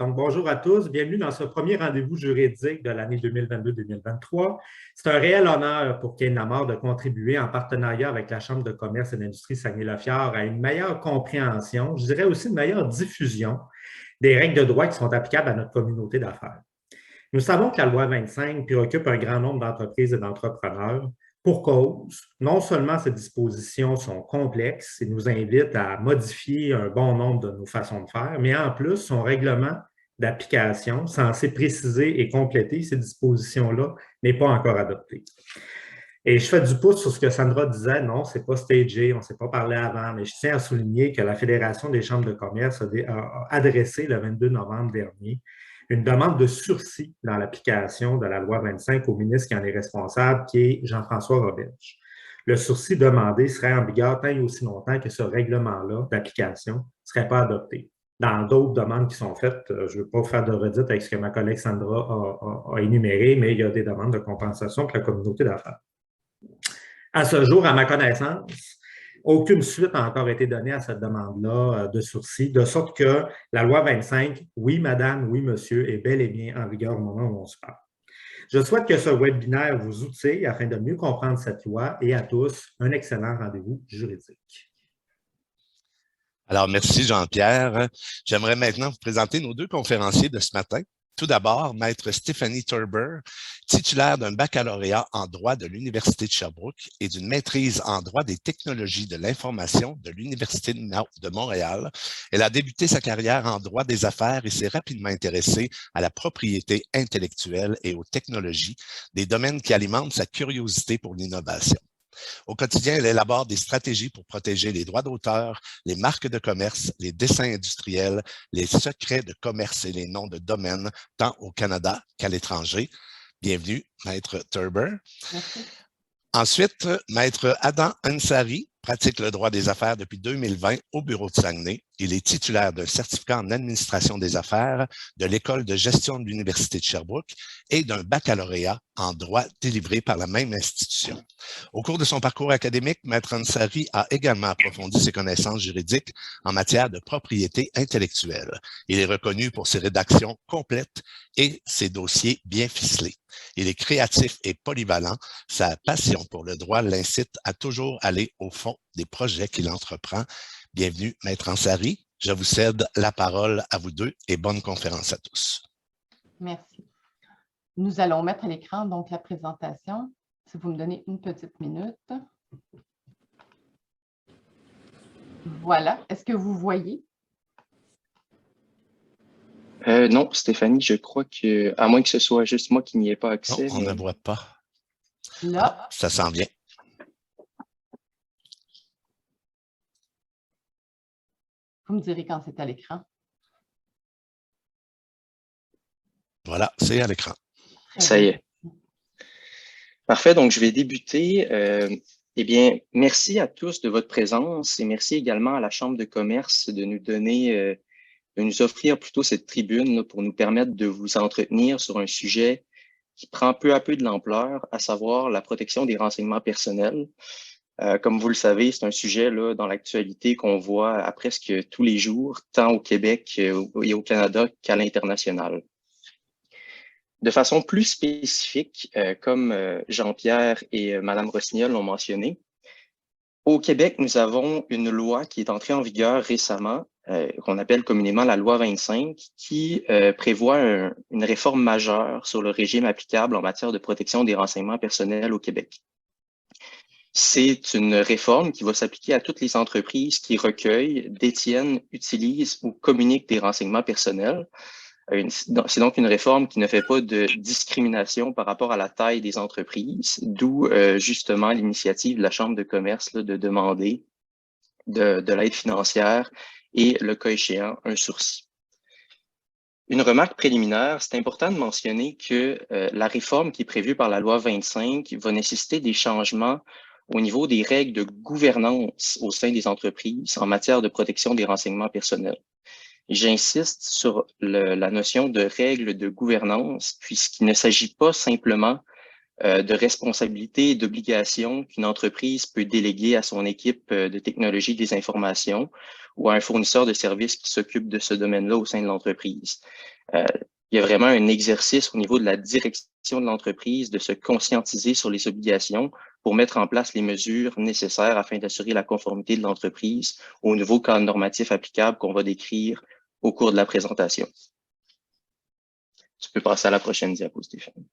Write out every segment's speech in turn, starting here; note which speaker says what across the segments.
Speaker 1: Donc, bonjour à tous, bienvenue dans ce premier rendez-vous juridique de l'année 2022-2023. C'est un réel honneur pour Kane Lamar de contribuer en partenariat avec la Chambre de commerce et d'industrie Saguenay-Lafière à une meilleure compréhension, je dirais aussi une meilleure diffusion des règles de droit qui sont applicables à notre communauté d'affaires. Nous savons que la loi 25 préoccupe un grand nombre d'entreprises et d'entrepreneurs. Pour cause, non seulement ces dispositions sont complexes et nous invitent à modifier un bon nombre de nos façons de faire, mais en plus, son règlement d'application censé préciser et compléter ces dispositions-là n'est pas encore adopté. Et je fais du pouce sur ce que Sandra disait, non, ce n'est pas stagé, on ne s'est pas parlé avant, mais je tiens à souligner que la Fédération des chambres de commerce a adressé le 22 novembre dernier une demande de sursis dans l'application de la loi 25 au ministre qui en est responsable, qui est Jean-François Roberge. Le sursis demandé serait en vigueur tant et aussi longtemps que ce règlement-là d'application ne serait pas adopté. Dans d'autres demandes qui sont faites, je ne veux pas faire de redite avec ce que ma collègue Sandra a énuméré, mais il y a des demandes de compensation pour la communauté d'affaires. À ce jour, à ma connaissance, aucune suite n'a encore été donnée à cette demande-là de sursis, de sorte que la loi 25, oui madame, oui monsieur, est bel et bien en vigueur au moment où on se parle. Je souhaite que ce webinaire vous outille afin de mieux comprendre cette loi et à tous, un excellent rendez-vous juridique.
Speaker 2: Alors, merci Jean-Pierre. J'aimerais maintenant vous présenter nos deux conférenciers de ce matin. Tout d'abord, Maître Stéphanie Turber, titulaire d'un baccalauréat en droit de l'Université de Sherbrooke et d'une maîtrise en droit des technologies de l'information de l'Université de Montréal. Elle a débuté sa carrière en droit des affaires et s'est rapidement intéressée à la propriété intellectuelle et aux technologies, des domaines qui alimentent sa curiosité pour l'innovation. Au quotidien, elle élabore des stratégies pour protéger les droits d'auteur, les marques de commerce, les dessins industriels, les secrets de commerce et les noms de domaine, tant au Canada qu'à l'étranger. Bienvenue, Maître Turber.
Speaker 3: Merci.
Speaker 2: Ensuite, Maître Adam Ansari pratique le droit des affaires depuis 2020 au bureau de Saguenay. Il est titulaire d'un certificat en administration des affaires de l'École de gestion de l'Université de Sherbrooke et d'un baccalauréat en droit délivré par la même institution. Au cours de son parcours académique, Maître Ansari a également approfondi ses connaissances juridiques en matière de propriété intellectuelle. Il est reconnu pour ses rédactions complètes et ses dossiers bien ficelés. Il est créatif et polyvalent. Sa passion pour le droit l'incite à toujours aller au fond des projets qu'il entreprend. Bienvenue, Maître Ansari. Je vous cède la parole à vous deux et bonne conférence à tous.
Speaker 3: Merci. Nous allons mettre à l'écran donc la présentation. Si vous me donnez une petite minute. Voilà. Est-ce que vous voyez?
Speaker 4: Non, Stéphanie, je crois que, à moins que ce soit juste moi qui n'y ai pas accès.
Speaker 2: Non, on ne voit pas.
Speaker 3: Là.
Speaker 2: Ah, ça s'en vient.
Speaker 3: Vous me direz quand c'est à l'écran.
Speaker 2: Voilà, c'est à l'écran.
Speaker 4: Ça y est. Parfait, donc je vais débuter. Eh bien, merci à tous de votre présence et merci également à la Chambre de commerce de nous donner, de nous offrir plutôt cette tribune là, pour nous permettre de vous entretenir sur un sujet qui prend peu à peu de l'ampleur, à savoir la protection des renseignements personnels. Comme vous le savez, c'est un sujet là, dans l'actualité qu'on voit à presque tous les jours, tant au Québec et au Canada qu'à l'international. De façon plus spécifique, comme Jean-Pierre et Mme Rossignol l'ont mentionné, au Québec, nous avons une loi qui est entrée en vigueur récemment, qu'on appelle communément la loi 25, qui prévoit une réforme majeure sur le régime applicable en matière de protection des renseignements personnels au Québec. C'est une réforme qui va s'appliquer à toutes les entreprises qui recueillent, détiennent, utilisent ou communiquent des renseignements personnels. C'est donc une réforme qui ne fait pas de discrimination par rapport à la taille des entreprises, d'où justement l'initiative de la Chambre de commerce là, de demander de l'aide financière et, le cas échéant, un sursis. Une remarque préliminaire, c'est important de mentionner que la réforme qui est prévue par la loi 25 va nécessiter des changements au niveau des règles de gouvernance au sein des entreprises en matière de protection des renseignements personnels. J'insiste sur la notion de règles de gouvernance, puisqu'il ne s'agit pas simplement de responsabilités et d'obligations qu'une entreprise peut déléguer à son équipe de technologie des informations ou à un fournisseur de services qui s'occupe de ce domaine-là au sein de l'entreprise. Il y a vraiment un exercice au niveau de la direction de l'entreprise de se conscientiser sur les obligations pour mettre en place les mesures nécessaires afin d'assurer la conformité de l'entreprise au nouveau cadre normatif applicable qu'on va décrire au cours de la présentation. Tu peux passer à la prochaine diapo, Stéphane.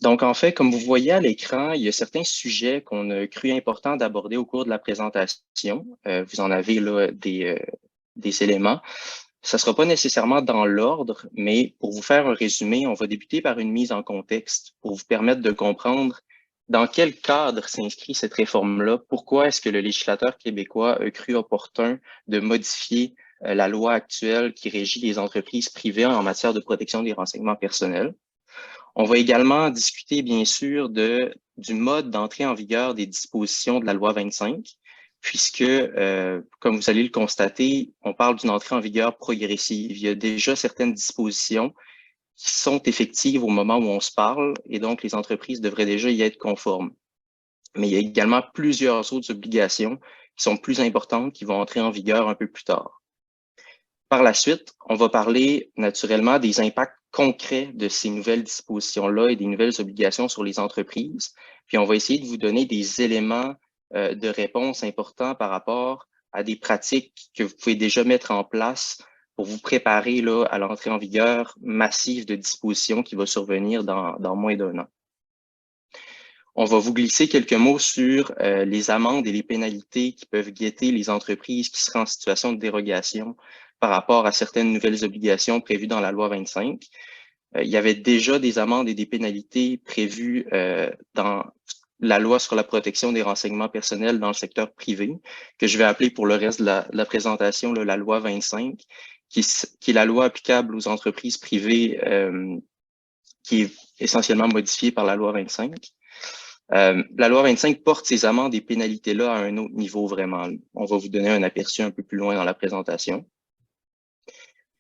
Speaker 4: Donc, en fait, comme vous voyez à l'écran, il y a certains sujets qu'on a cru important d'aborder au cours de la présentation. Vous en avez là des éléments. Ça ne sera pas nécessairement dans l'ordre, mais pour vous faire un résumé, on va débuter par une mise en contexte pour vous permettre de comprendre dans quel cadre s'inscrit cette réforme-là, pourquoi est-ce que le législateur québécois a cru opportun de modifier la loi actuelle qui régit les entreprises privées en matière de protection des renseignements personnels. On va également discuter, bien sûr, du mode d'entrée en vigueur des dispositions de la loi 25, puisque, comme vous allez le constater, on parle d'une entrée en vigueur progressive. Il y a déjà certaines dispositions qui sont effectives au moment où on se parle, et donc les entreprises devraient déjà y être conformes. Mais il y a également plusieurs autres obligations qui sont plus importantes, qui vont entrer en vigueur un peu plus tard. Par la suite, on va parler naturellement des impacts concrets de ces nouvelles dispositions-là et des nouvelles obligations sur les entreprises. Puis on va essayer de vous donner des éléments de réponse importants par rapport à des pratiques que vous pouvez déjà mettre en place pour vous préparer là, à l'entrée en vigueur massive de dispositions qui va survenir dans moins d'1 an. On va vous glisser quelques mots sur les amendes et les pénalités qui peuvent guetter les entreprises qui seraient en situation de dérogation par rapport à certaines nouvelles obligations prévues dans la loi 25. Il y avait déjà des amendes et des pénalités prévues dans la loi sur la protection des renseignements personnels dans le secteur privé, que je vais appeler pour le reste de la présentation là, la loi 25, qui est la loi applicable aux entreprises privées qui est essentiellement modifiée par la loi 25. La loi 25 porte ces amendes et pénalités-là à un autre niveau vraiment. On va vous donner un aperçu un peu plus loin dans la présentation.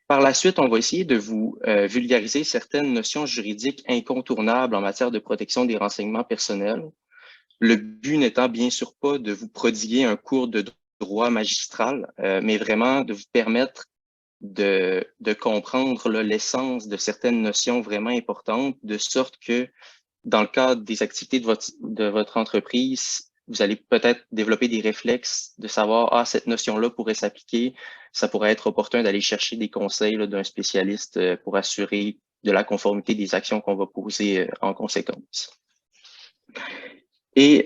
Speaker 4: Par la suite, on va essayer de vous vulgariser certaines notions juridiques incontournables en matière de protection des renseignements personnels. Le but n'étant bien sûr pas de vous prodiguer un cours de droit magistral, mais vraiment de vous permettre de comprendre l'essence de certaines notions vraiment importantes, de sorte que dans le cadre des activités de votre entreprise, vous allez peut-être développer des réflexes de savoir, ah, cette notion-là pourrait s'appliquer, ça pourrait être opportun d'aller chercher des conseils d'un spécialiste pour assurer de la conformité des actions qu'on va poser en conséquence. Et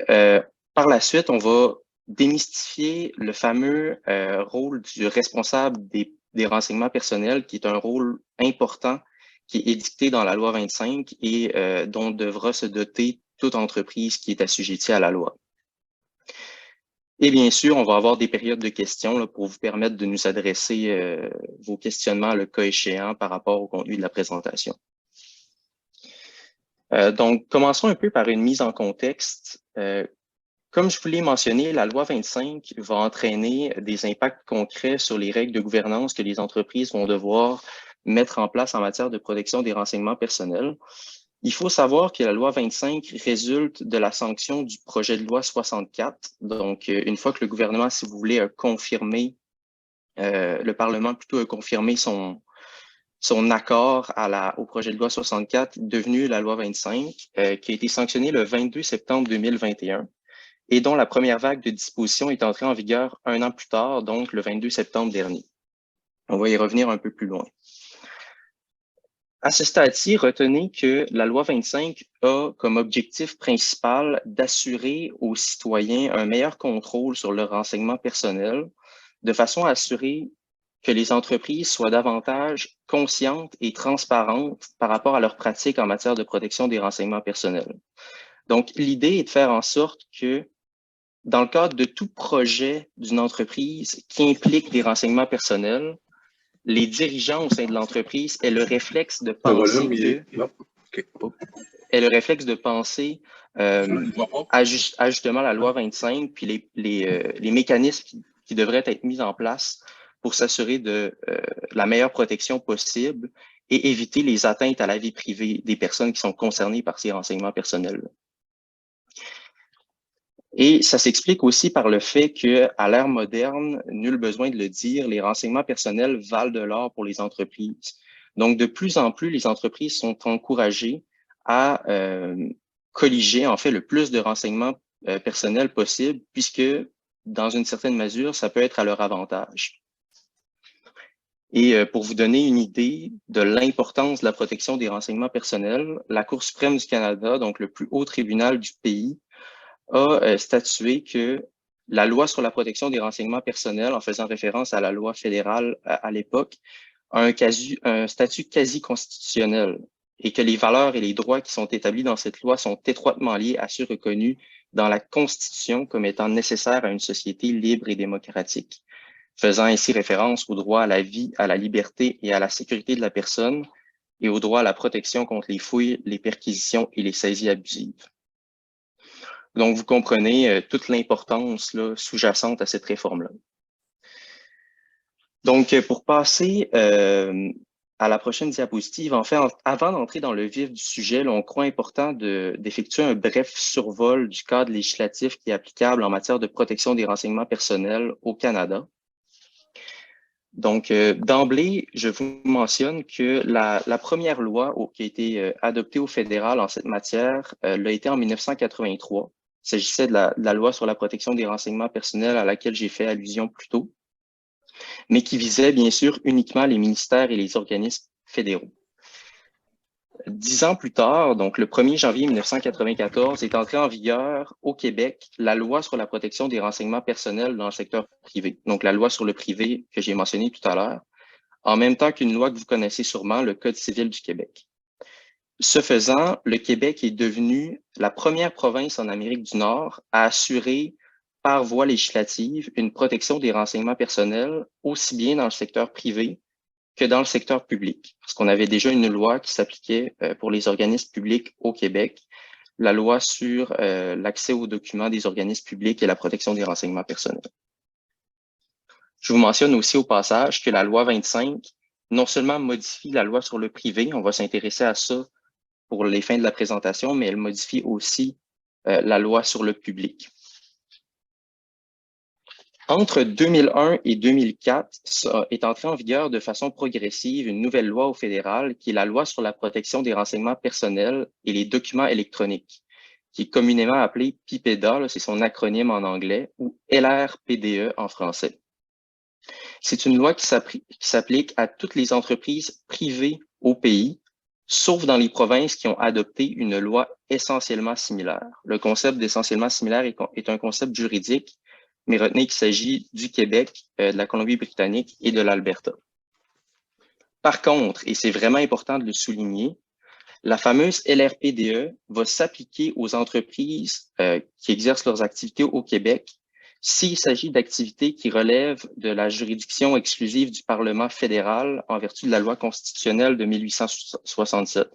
Speaker 4: par la suite, on va démystifier le fameux rôle du responsable des renseignements personnels, qui est un rôle important qui est édicté dans la loi 25 et dont devra se doter toute entreprise qui est assujettie à la loi. Et bien sûr, on va avoir des périodes de questions là, pour vous permettre de nous adresser vos questionnements le cas échéant par rapport au contenu de la présentation. Donc, commençons un peu par une mise en contexte. Comme je vous l'ai mentionné, la loi 25 va entraîner des impacts concrets sur les règles de gouvernance que les entreprises vont devoir mettre en place en matière de protection des renseignements personnels. Il faut savoir que la loi 25 résulte de la sanction du projet de loi 64. Donc, une fois que le gouvernement, si vous voulez, a confirmé, le Parlement plutôt a confirmé son accord au projet de loi 64, devenu la loi 25, qui a été sanctionné le 22 septembre 2021 et dont la première vague de dispositions est entrée en vigueur 1 an plus tard, donc le 22 septembre dernier. On va y revenir un peu plus loin. À ce stade-ci, retenez que la loi 25 a comme objectif principal d'assurer aux citoyens un meilleur contrôle sur leur renseignement personnel, de façon à assurer que les entreprises soient davantage conscientes et transparentes par rapport à leurs pratiques en matière de protection des renseignements personnels. Donc, l'idée est de faire en sorte que, dans le cadre de tout projet d'une entreprise qui implique des renseignements personnels, les dirigeants au sein de l'entreprise aient le réflexe de penser à justement la loi 25 puis les mécanismes qui devraient être mis en place pour s'assurer de la meilleure protection possible et éviter les atteintes à la vie privée des personnes qui sont concernées par ces renseignements personnels. Et ça s'explique aussi par le fait qu'à l'ère moderne, nul besoin de le dire, les renseignements personnels valent de l'or pour les entreprises. Donc, de plus en plus, les entreprises sont encouragées à colliger, en fait, le plus de renseignements personnels possible, puisque, dans une certaine mesure, ça peut être à leur avantage. Et pour vous donner une idée de l'importance de la protection des renseignements personnels, la Cour suprême du Canada, donc le plus haut tribunal du pays, a statué que la loi sur la protection des renseignements personnels, en faisant référence à la loi fédérale à l'époque, a un statut quasi constitutionnel et que les valeurs et les droits qui sont établis dans cette loi sont étroitement liés à ceux reconnus dans la Constitution comme étant nécessaires à une société libre et démocratique, faisant ainsi référence au droit à la vie, à la liberté et à la sécurité de la personne et au droit à la protection contre les fouilles, les perquisitions et les saisies abusives. Donc, vous comprenez toute l'importance sous-jacente à cette réforme-là. Donc, pour passer à la prochaine diapositive, en fait, avant d'entrer dans le vif du sujet, là, on croit important d'effectuer un bref survol du cadre législatif qui est applicable en matière de protection des renseignements personnels au Canada. Donc, d'emblée, je vous mentionne que la première loi qui a été adoptée au fédéral en cette matière l'a été en 1983. Il s'agissait de la loi sur la protection des renseignements personnels à laquelle j'ai fait allusion plus tôt, mais qui visait bien sûr uniquement les ministères et les organismes fédéraux. 10 ans plus tard, donc le 1er janvier 1994, est entrée en vigueur au Québec la loi sur la protection des renseignements personnels dans le secteur privé, donc la loi sur le privé que j'ai mentionnée tout à l'heure, en même temps qu'une loi que vous connaissez sûrement, le Code civil du Québec. Ce faisant, le Québec est devenu la première province en Amérique du Nord à assurer par voie législative une protection des renseignements personnels aussi bien dans le secteur privé que dans le secteur public. Parce qu'on avait déjà une loi qui s'appliquait pour les organismes publics au Québec, la loi sur l'accès aux documents des organismes publics et la protection des renseignements personnels. Je vous mentionne aussi au passage que la loi 25 non seulement modifie la loi sur le privé, on va s'intéresser à ça pour les fins de la présentation, mais elle modifie aussi la loi sur le public. Entre 2001 et 2004, est entrée en vigueur de façon progressive une nouvelle loi au fédéral qui est la loi sur la protection des renseignements personnels et les documents électroniques, qui est communément appelée PIPEDA, c'est son acronyme en anglais, ou LRPDE en français. C'est une loi qui s'applique à toutes les entreprises privées au pays, sauf dans les provinces qui ont adopté une loi essentiellement similaire. Le concept d'essentiellement similaire est un concept juridique, mais retenez qu'il s'agit du Québec, de la Colombie-Britannique et de l'Alberta. Par contre, et c'est vraiment important de le souligner, la fameuse LRPDE va s'appliquer aux entreprises qui exercent leurs activités au Québec s'il s'agit d'activités qui relèvent de la juridiction exclusive du Parlement fédéral en vertu de la loi constitutionnelle de 1867.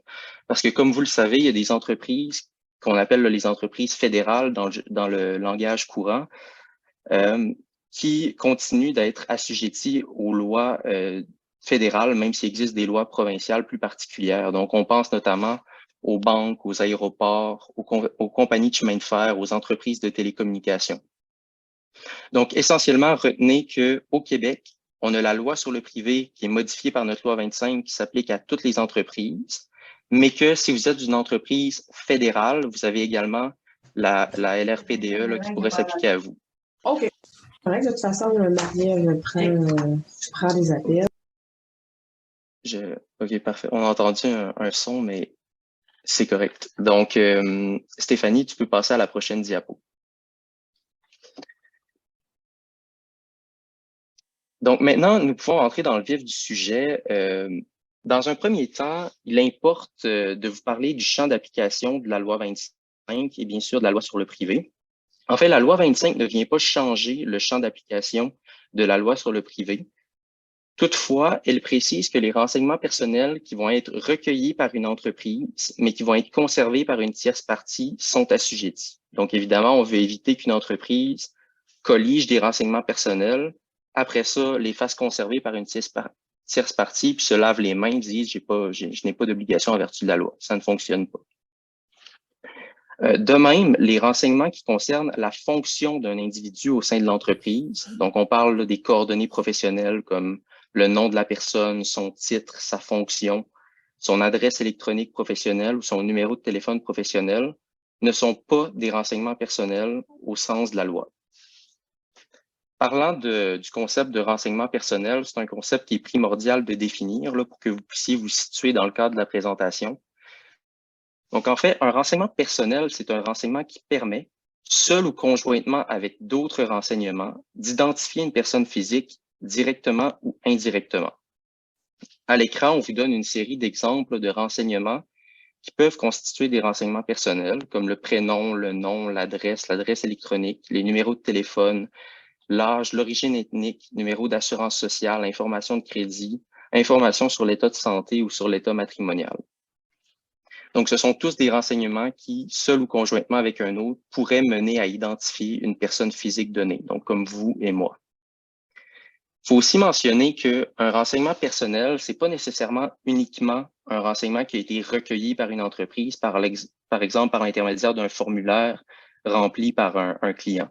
Speaker 4: Parce que, comme vous le savez, il y a des entreprises qu'on appelle les entreprises fédérales dans le langage courant qui continuent d'être assujetties aux lois fédérales, même s'il existe des lois provinciales plus particulières. Donc, on pense notamment aux banques, aux aéroports, aux compagnies de chemin de fer, aux entreprises de télécommunications. Donc, essentiellement, retenez qu'au Québec, on a la loi sur le privé qui est modifiée par notre loi 25 qui s'applique à toutes les entreprises, mais que si vous êtes une entreprise fédérale, vous avez également la LRPDE là, qui pourrait s'appliquer à vous.
Speaker 5: OK. Correct, de toute façon, Marie, je prends des appels.
Speaker 4: OK, parfait. On a entendu un son, mais c'est correct. Donc, Stéphanie, tu peux passer à la prochaine diapo. Donc maintenant, nous pouvons entrer dans le vif du sujet. Dans un premier temps, il importe de vous parler du champ d'application de la loi 25 et bien sûr de la loi sur le privé. En fait, la loi 25 ne vient pas changer le champ d'application de la loi sur le privé. Toutefois, elle précise que les renseignements personnels qui vont être recueillis par une entreprise, mais qui vont être conservés par une tierce partie, sont assujettis. Donc, évidemment, on veut éviter qu'une entreprise collige des renseignements personnels, après ça, les fasse conserver par une tierce partie puis se lavent les mains, disent je n'ai pas d'obligation en vertu de la loi. Ça ne fonctionne pas. De même, les renseignements qui concernent la fonction d'un individu au sein de l'entreprise, donc on parle là, des coordonnées professionnelles comme le nom de la personne, son titre, sa fonction, son adresse électronique professionnelle ou son numéro de téléphone professionnel, ne sont pas des renseignements personnels au sens de la loi. Parlant du concept de renseignement personnel, c'est un concept qui est primordial de définir là, pour que vous puissiez vous situer dans le cadre de la présentation. Donc, en fait, un renseignement personnel, c'est un renseignement qui permet, seul ou conjointement avec d'autres renseignements, d'identifier une personne physique directement ou indirectement. À l'écran, on vous donne une série d'exemples de renseignements qui peuvent constituer des renseignements personnels, comme le prénom, le nom, l'adresse électronique, les numéros de téléphone, l'âge, l'origine ethnique, numéro d'assurance sociale, information de crédit, information sur l'état de santé ou sur l'état matrimonial. Donc, ce sont tous des renseignements qui, seul ou conjointement avec un autre, pourraient mener à identifier une personne physique donnée, donc comme vous et moi. Il faut aussi mentionner qu'un renseignement personnel, c'est pas nécessairement uniquement un renseignement qui a été recueilli par une entreprise, par exemple par l'intermédiaire d'un formulaire rempli par un client.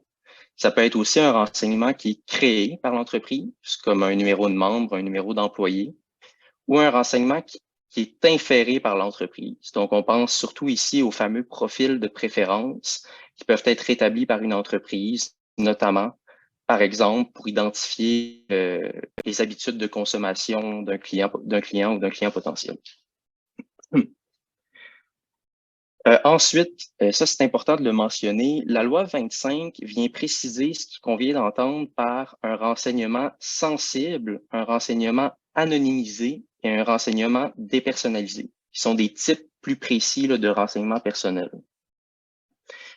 Speaker 4: Ça peut être aussi un renseignement qui est créé par l'entreprise, comme un numéro de membre, un numéro d'employé, ou un renseignement qui est inféré par l'entreprise. Donc, on pense surtout ici aux fameux profils de préférence qui peuvent être établis par une entreprise, notamment, par exemple, pour identifier les habitudes de consommation d'un client ou d'un client potentiel. Ensuite, ça c'est important de le mentionner, la loi 25 vient préciser ce qu'on vient d'entendre par un renseignement sensible, un renseignement anonymisé et un renseignement dépersonnalisé, qui sont des types plus précis là, de renseignements personnels.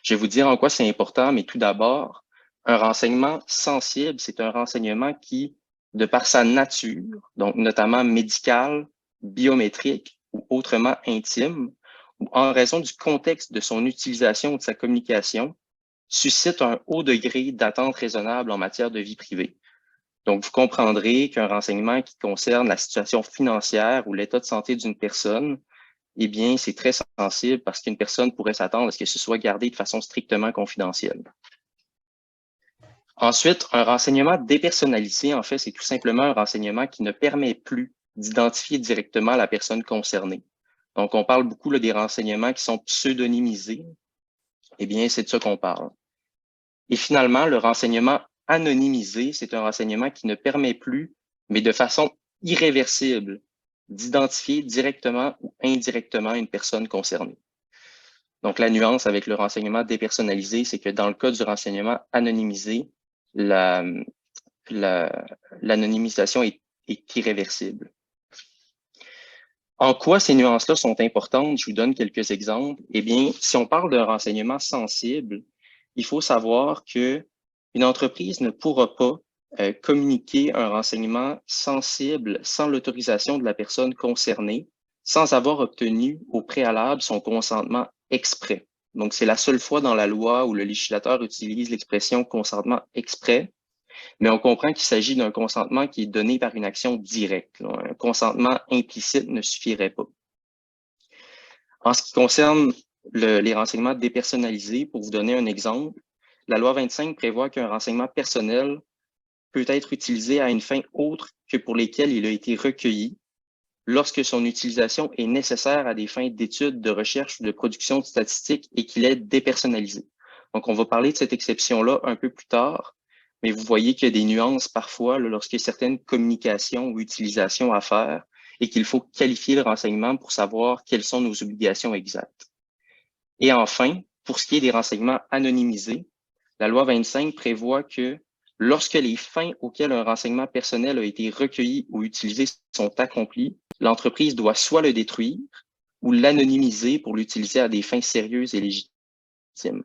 Speaker 4: Je vais vous dire en quoi c'est important, mais tout d'abord, un renseignement sensible, c'est un renseignement qui, de par sa nature, donc notamment médicale, biométrique ou autrement intime, ou en raison du contexte de son utilisation ou de sa communication, suscite un haut degré d'attente raisonnable en matière de vie privée. Donc, vous comprendrez qu'un renseignement qui concerne la situation financière ou l'état de santé d'une personne, eh bien, c'est très sensible parce qu'une personne pourrait s'attendre à ce que ce soit gardé de façon strictement confidentielle. Ensuite, un renseignement dépersonnalisé, en fait, c'est tout simplement un renseignement qui ne permet plus d'identifier directement la personne concernée. Donc, on parle beaucoup là, des renseignements qui sont pseudonymisés. Eh bien, c'est de ça qu'on parle. Et finalement, le renseignement anonymisé, c'est un renseignement qui ne permet plus, mais de façon irréversible, d'identifier directement ou indirectement une personne concernée. Donc, la nuance avec le renseignement dépersonnalisé, c'est que dans le cas du renseignement anonymisé, l'anonymisation est irréversible. En quoi ces nuances-là sont importantes? Je vous donne quelques exemples. Eh bien, si on parle d'un renseignement sensible, il faut savoir qu'une entreprise ne pourra pas communiquer un renseignement sensible sans l'autorisation de la personne concernée, sans avoir obtenu au préalable son consentement exprès. Donc, c'est la seule fois dans la loi où le législateur utilise l'expression consentement exprès, mais on comprend qu'il s'agit d'un consentement qui est donné par une action directe. Là. Un consentement implicite ne suffirait pas. En ce qui concerne les renseignements dépersonnalisés, pour vous donner un exemple, la loi 25 prévoit qu'un renseignement personnel peut être utilisé à une fin autre que pour lesquelles il a été recueilli lorsque son utilisation est nécessaire à des fins d'études, de recherche ou de production de statistiques et qu'il est dépersonnalisé. Donc, on va parler de cette exception-là un peu plus tard, mais vous voyez qu'il y a des nuances parfois là, lorsqu'il y a certaines communications ou utilisations à faire et qu'il faut qualifier le renseignement pour savoir quelles sont nos obligations exactes. Et enfin, pour ce qui est des renseignements anonymisés, la loi 25 prévoit que lorsque les fins auxquelles un renseignement personnel a été recueilli ou utilisé sont accomplies, l'entreprise doit soit le détruire ou l'anonymiser pour l'utiliser à des fins sérieuses et légitimes.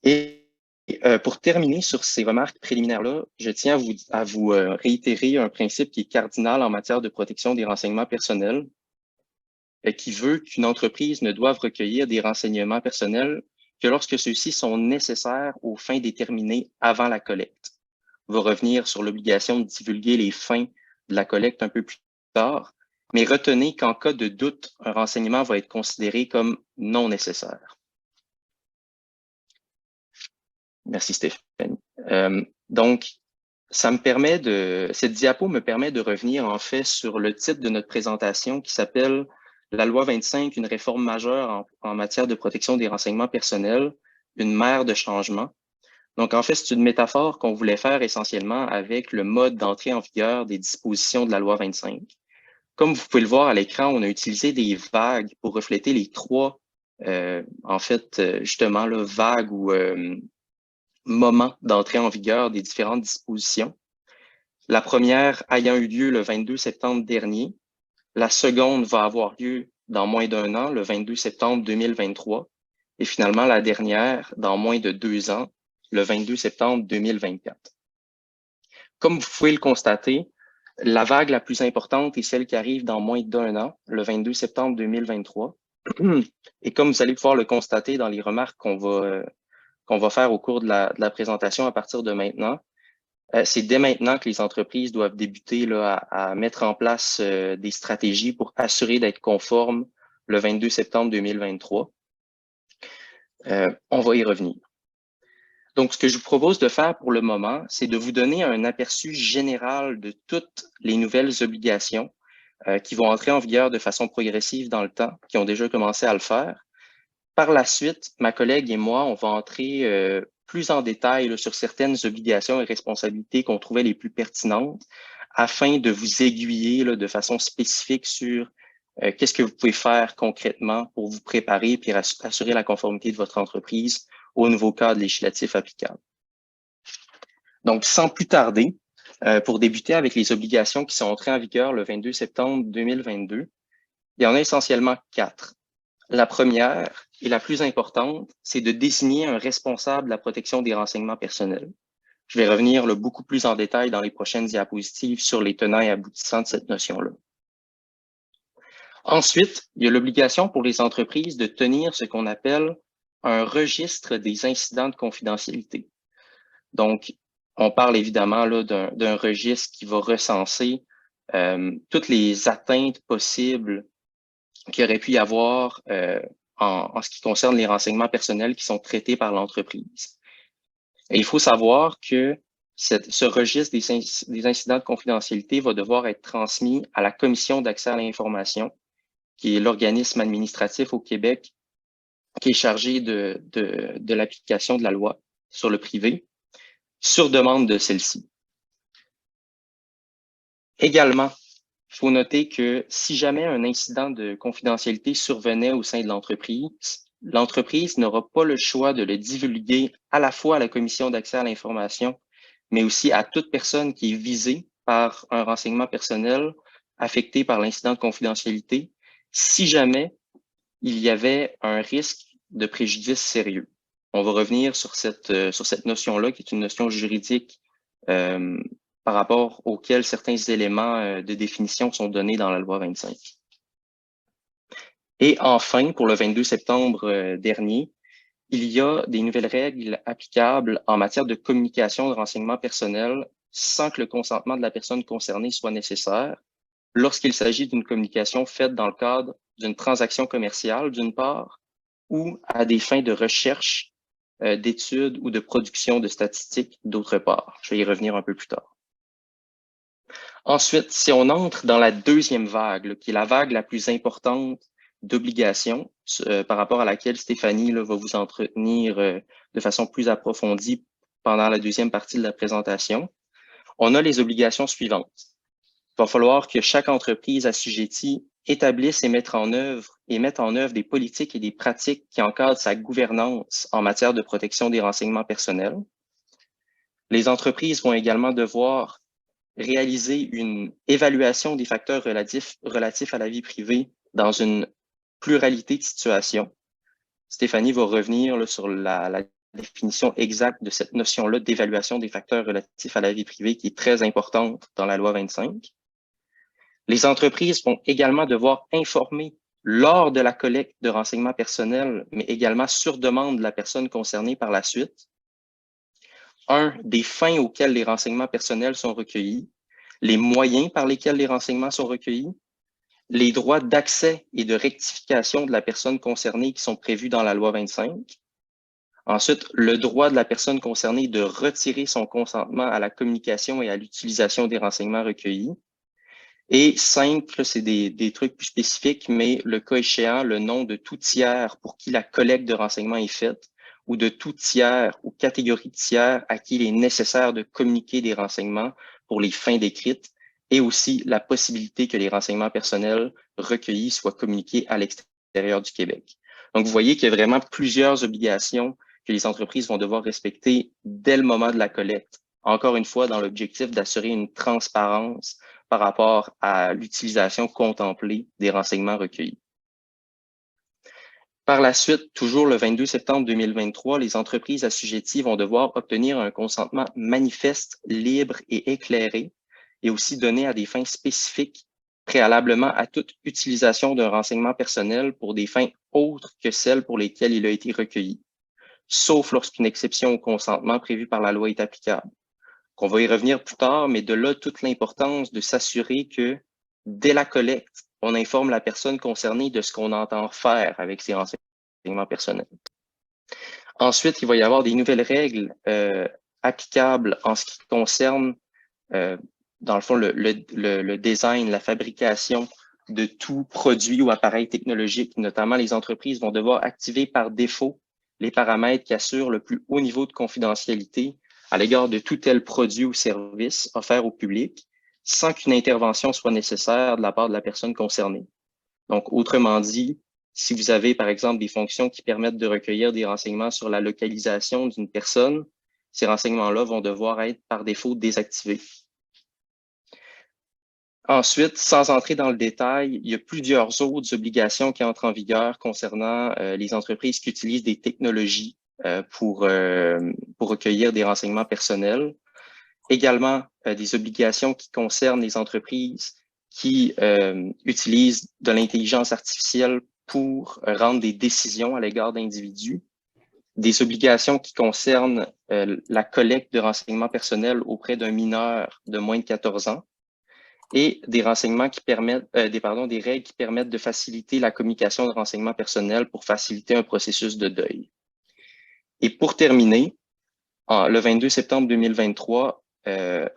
Speaker 4: Et pour terminer sur ces remarques préliminaires-là, je tiens à vous réitérer un principe qui est cardinal en matière de protection des renseignements personnels, qui veut qu'une entreprise ne doive recueillir des renseignements personnels que lorsque ceux-ci sont nécessaires aux fins déterminées avant la collecte. va revenir sur l'obligation de divulguer les fins de la collecte un peu plus tard, mais retenez qu'en cas de doute, un renseignement va être considéré comme non nécessaire. Merci Stéphanie. Donc, cette diapo me permet de revenir en fait sur le titre de notre présentation qui s'appelle « La loi 25, une réforme majeure en matière de protection des renseignements personnels, une mer de changement ». Donc, en fait, c'est une métaphore qu'on voulait faire essentiellement avec le mode d'entrée en vigueur des dispositions de la loi 25. Comme vous pouvez le voir à l'écran, on a utilisé des vagues pour refléter les trois, justement, là, vagues ou moments d'entrée en vigueur des différentes dispositions. La première ayant eu lieu le 22 septembre dernier. La seconde va avoir lieu dans moins d'1 an, le 22 septembre 2023. Et finalement, la dernière dans moins de 2 ans, le 22 septembre 2024. Comme vous pouvez le constater, la vague la plus importante est celle qui arrive dans moins d'1 an, le 22 septembre 2023. Et comme vous allez pouvoir le constater dans les remarques qu'on va faire au cours de la présentation à partir de maintenant, c'est dès maintenant que les entreprises doivent débuter là, à mettre en place des stratégies pour assurer d'être conformes le 22 septembre 2023. On va y revenir. Donc, ce que je vous propose de faire pour le moment, c'est de vous donner un aperçu général de toutes les nouvelles obligations qui vont entrer en vigueur de façon progressive dans le temps, qui ont déjà commencé à le faire. Par la suite, ma collègue et moi, on va entrer plus en détail là, sur certaines obligations et responsabilités qu'on trouvait les plus pertinentes afin de vous aiguiller là, de façon spécifique sur qu'est-ce que vous pouvez faire concrètement pour vous préparer et assurer la conformité de votre entreprise au nouveau cadre législatif applicable. Donc, sans plus tarder, pour débuter avec les obligations qui sont entrées en vigueur le 22 septembre 2022, il y en a essentiellement 4. La première et la plus importante, c'est de désigner un responsable de la protection des renseignements personnels. Je vais revenir là, beaucoup plus en détail dans les prochaines diapositives sur les tenants et aboutissants de cette notion-là. Ensuite, il y a l'obligation pour les entreprises de tenir ce qu'on appelle un registre des incidents de confidentialité. Donc, on parle évidemment là d'un registre qui va recenser toutes les atteintes possibles qu'il aurait pu y avoir en ce qui concerne les renseignements personnels qui sont traités par l'entreprise. Et il faut savoir que ce registre des incidents de confidentialité va devoir être transmis à la Commission d'accès à l'information, qui est l'organisme administratif au Québec qui est chargé de l'application de la loi sur le privé, sur demande de celle-ci. Également, il faut noter que si jamais un incident de confidentialité survenait au sein de l'entreprise, l'entreprise n'aura pas le choix de le divulguer à la fois à la Commission d'accès à l'information, mais aussi à toute personne qui est visée par un renseignement personnel affecté par l'incident de confidentialité, si jamais il y avait un risque de préjudice sérieux. On va revenir sur cette notion-là, qui est une notion juridique par rapport auquel certains éléments de définition sont donnés dans la loi 25. Et enfin, pour le 22 septembre dernier, il y a des nouvelles règles applicables en matière de communication de renseignements personnels sans que le consentement de la personne concernée soit nécessaire lorsqu'il s'agit d'une communication faite dans le cadre d'une transaction commerciale, d'une part, ou à des fins de recherche, d'études ou de production de statistiques, d'autre part. Je vais y revenir un peu plus tard. Ensuite, si on entre dans la deuxième vague, là, qui est la vague la plus importante d'obligations, par rapport à laquelle Stéphanie là, va vous entretenir de façon plus approfondie pendant la deuxième partie de la présentation, on a les obligations suivantes. Il va falloir que chaque entreprise assujettie établisse et mette en œuvre des politiques et des pratiques qui encadrent sa gouvernance en matière de protection des renseignements personnels. Les entreprises vont également devoir réaliser une évaluation des facteurs relatifs à la vie privée dans une pluralité de situations. Stéphanie va revenir là, sur la définition exacte de cette notion-là d'évaluation des facteurs relatifs à la vie privée qui est très importante dans la loi 25. Les entreprises vont également devoir informer lors de la collecte de renseignements personnels, mais également sur demande de la personne concernée par la suite. des fins auxquelles les renseignements personnels sont recueillis, les moyens par lesquels les renseignements sont recueillis, les droits d'accès et de rectification de la personne concernée qui sont prévus dans la loi 25. Ensuite, le droit de la personne concernée de retirer son consentement à la communication et à l'utilisation des renseignements recueillis. Et 5, c'est des trucs plus spécifiques, mais le cas échéant, le nom de tout tiers pour qui la collecte de renseignements est faite, ou de tout tiers ou catégorie de tiers à qui il est nécessaire de communiquer des renseignements pour les fins décrites, et aussi la possibilité que les renseignements personnels recueillis soient communiqués à l'extérieur du Québec. Donc, vous voyez qu'il y a vraiment plusieurs obligations que les entreprises vont devoir respecter dès le moment de la collecte. Encore une fois, dans l'objectif d'assurer une transparence par rapport à l'utilisation contemplée des renseignements recueillis. Par la suite, toujours le 22 septembre 2023, les entreprises assujetties vont devoir obtenir un consentement manifeste, libre et éclairé, et aussi donné à des fins spécifiques préalablement à toute utilisation d'un renseignement personnel pour des fins autres que celles pour lesquelles il a été recueilli, sauf lorsqu'une exception au consentement prévu par la loi est applicable. On va y revenir plus tard, mais de là toute l'importance de s'assurer que dès la collecte, on informe la personne concernée de ce qu'on entend faire avec ces renseignements personnels. Ensuite, il va y avoir des nouvelles règles applicables en ce qui concerne, dans le fond, le design, la fabrication de tout produit ou appareil technologique. Notamment, les entreprises vont devoir activer par défaut les paramètres qui assurent le plus haut niveau de confidentialité à l'égard de tout tel produit ou service offert au public, sans qu'une intervention soit nécessaire de la part de la personne concernée. Donc, autrement dit, si vous avez, par exemple, des fonctions qui permettent de recueillir des renseignements sur la localisation d'une personne, ces renseignements-là vont devoir être par défaut désactivés. Ensuite, sans entrer dans le détail, il y a plusieurs autres obligations qui entrent en vigueur concernant les entreprises qui utilisent des technologies pour recueillir des renseignements personnels. Également, des obligations qui concernent les entreprises qui utilisent de l'intelligence artificielle pour rendre des décisions à l'égard d'individus. Des obligations qui concernent la collecte de renseignements personnels auprès d'un mineur de moins de 14 ans. Et des renseignements qui permettent, des règles qui permettent de faciliter la communication de renseignements personnels pour faciliter un processus de deuil. Et pour terminer, le 22 septembre 2023,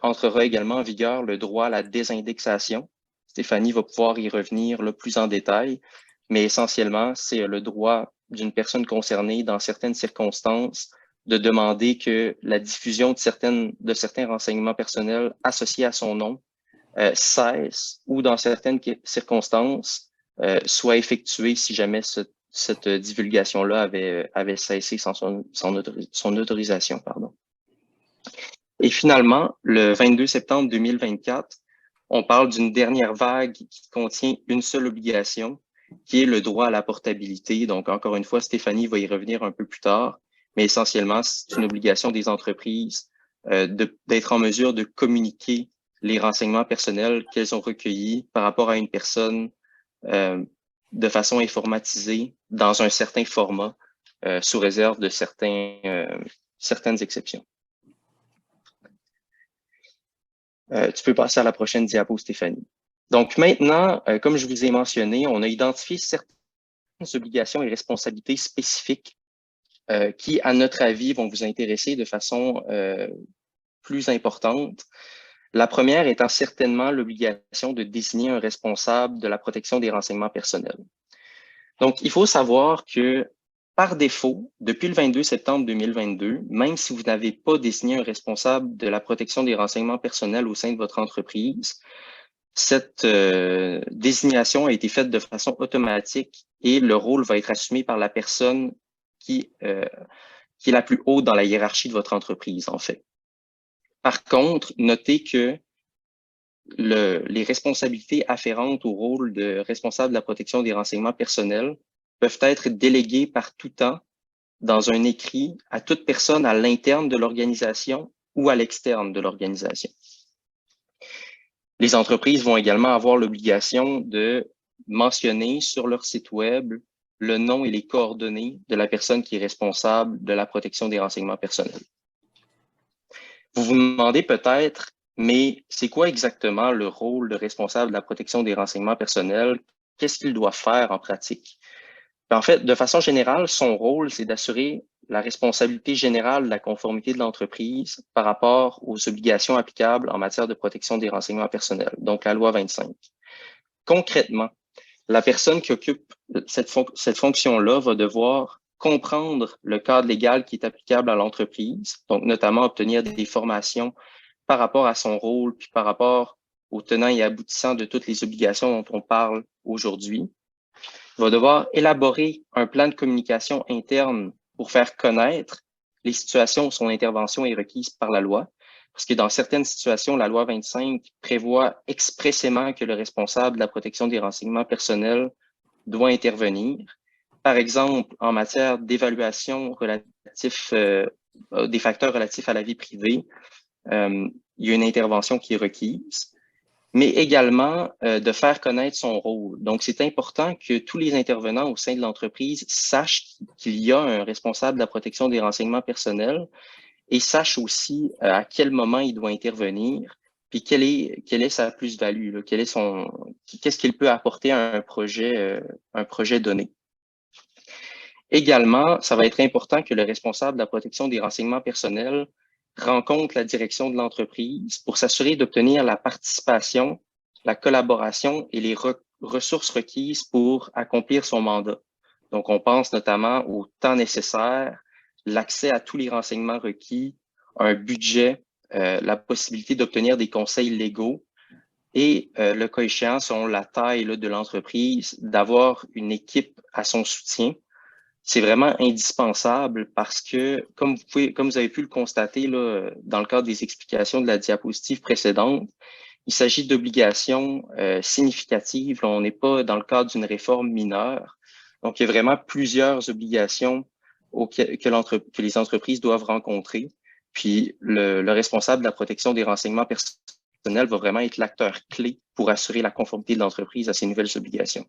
Speaker 4: entrera également en vigueur le droit à la désindexation. Stéphanie va pouvoir y revenir le plus en détail, mais essentiellement, c'est le droit d'une personne concernée dans certaines circonstances de demander que la diffusion de certains renseignements personnels associés à son nom cesse ou dans certaines circonstances soit effectuée si jamais cette divulgation-là avait cessé sans son autorisation. Et finalement, le 22 septembre 2024, on parle d'une dernière vague qui contient une seule obligation, qui est le droit à la portabilité. Donc, encore une fois, Stéphanie va y revenir un peu plus tard, mais essentiellement, c'est une obligation des entreprises d'être en mesure de communiquer les renseignements personnels qu'elles ont recueillis par rapport à une personne de façon informatisée dans un certain format, sous réserve de certaines exceptions. Tu peux passer à la prochaine diapo, Stéphanie. Donc maintenant, comme je vous ai mentionné, on a identifié certaines obligations et responsabilités spécifiques qui, à notre avis, vont vous intéresser de façon plus importante. La première étant certainement l'obligation de désigner un responsable de la protection des renseignements personnels. Donc, il faut savoir que, par défaut, depuis le 22 septembre 2022, même si vous n'avez pas désigné un responsable de la protection des renseignements personnels au sein de votre entreprise, cette désignation a été faite de façon automatique et le rôle va être assumé par la personne qui est la plus haute dans la hiérarchie de votre entreprise, en fait. Par contre, notez que les responsabilités afférentes au rôle de responsable de la protection des renseignements personnels peuvent être déléguées par tout temps dans un écrit à toute personne à l'interne de l'organisation ou à l'externe de l'organisation. Les entreprises vont également avoir l'obligation de mentionner sur leur site web le nom et les coordonnées de la personne qui est responsable de la protection des renseignements personnels. Vous vous demandez peut-être, mais c'est quoi exactement le rôle de responsable de la protection des renseignements personnels? Qu'est-ce qu'il doit faire en pratique? En fait, de façon générale, son rôle, c'est d'assurer la responsabilité générale de la conformité de l'entreprise par rapport aux obligations applicables en matière de protection des renseignements personnels, donc la loi 25. Concrètement, la personne qui occupe cette fonction-là va devoir comprendre le cadre légal qui est applicable à l'entreprise, donc notamment obtenir des formations par rapport à son rôle, puis par rapport aux tenants et aboutissants de toutes les obligations dont on parle aujourd'hui. Il va devoir élaborer un plan de communication interne pour faire connaître les situations où son intervention est requise par la loi. Parce que dans certaines situations, la loi 25 prévoit expressément que le responsable de la protection des renseignements personnels doit intervenir. Par exemple, en matière d'évaluation relatif des facteurs relatifs à la vie privée, il y a une intervention qui est requise, mais également de faire connaître son rôle. Donc, c'est important que tous les intervenants au sein de l'entreprise sachent qu'il y a un responsable de la protection des renseignements personnels et sachent aussi à quel moment il doit intervenir, puis quelle est sa plus-value, qu'est-ce qu'il peut apporter à un projet donné. Également, ça va être important que le responsable de la protection des renseignements personnels rencontre la direction de l'entreprise pour s'assurer d'obtenir la participation, la collaboration et les ressources requises pour accomplir son mandat. Donc, on pense notamment au temps nécessaire, l'accès à tous les renseignements requis, un budget, la possibilité d'obtenir des conseils légaux et, le cas échéant, selon la taille de l'entreprise, d'avoir une équipe à son soutien. C'est vraiment indispensable parce que, comme vous avez pu le constater là, dans le cadre des explications de la diapositive précédente, il s'agit d'obligations significatives. Là, on n'est pas dans le cadre d'une réforme mineure. Donc, il y a vraiment plusieurs obligations que les entreprises doivent rencontrer. Puis, le responsable de la protection des renseignements personnels va vraiment être l'acteur clé pour assurer la conformité de l'entreprise à ces nouvelles obligations.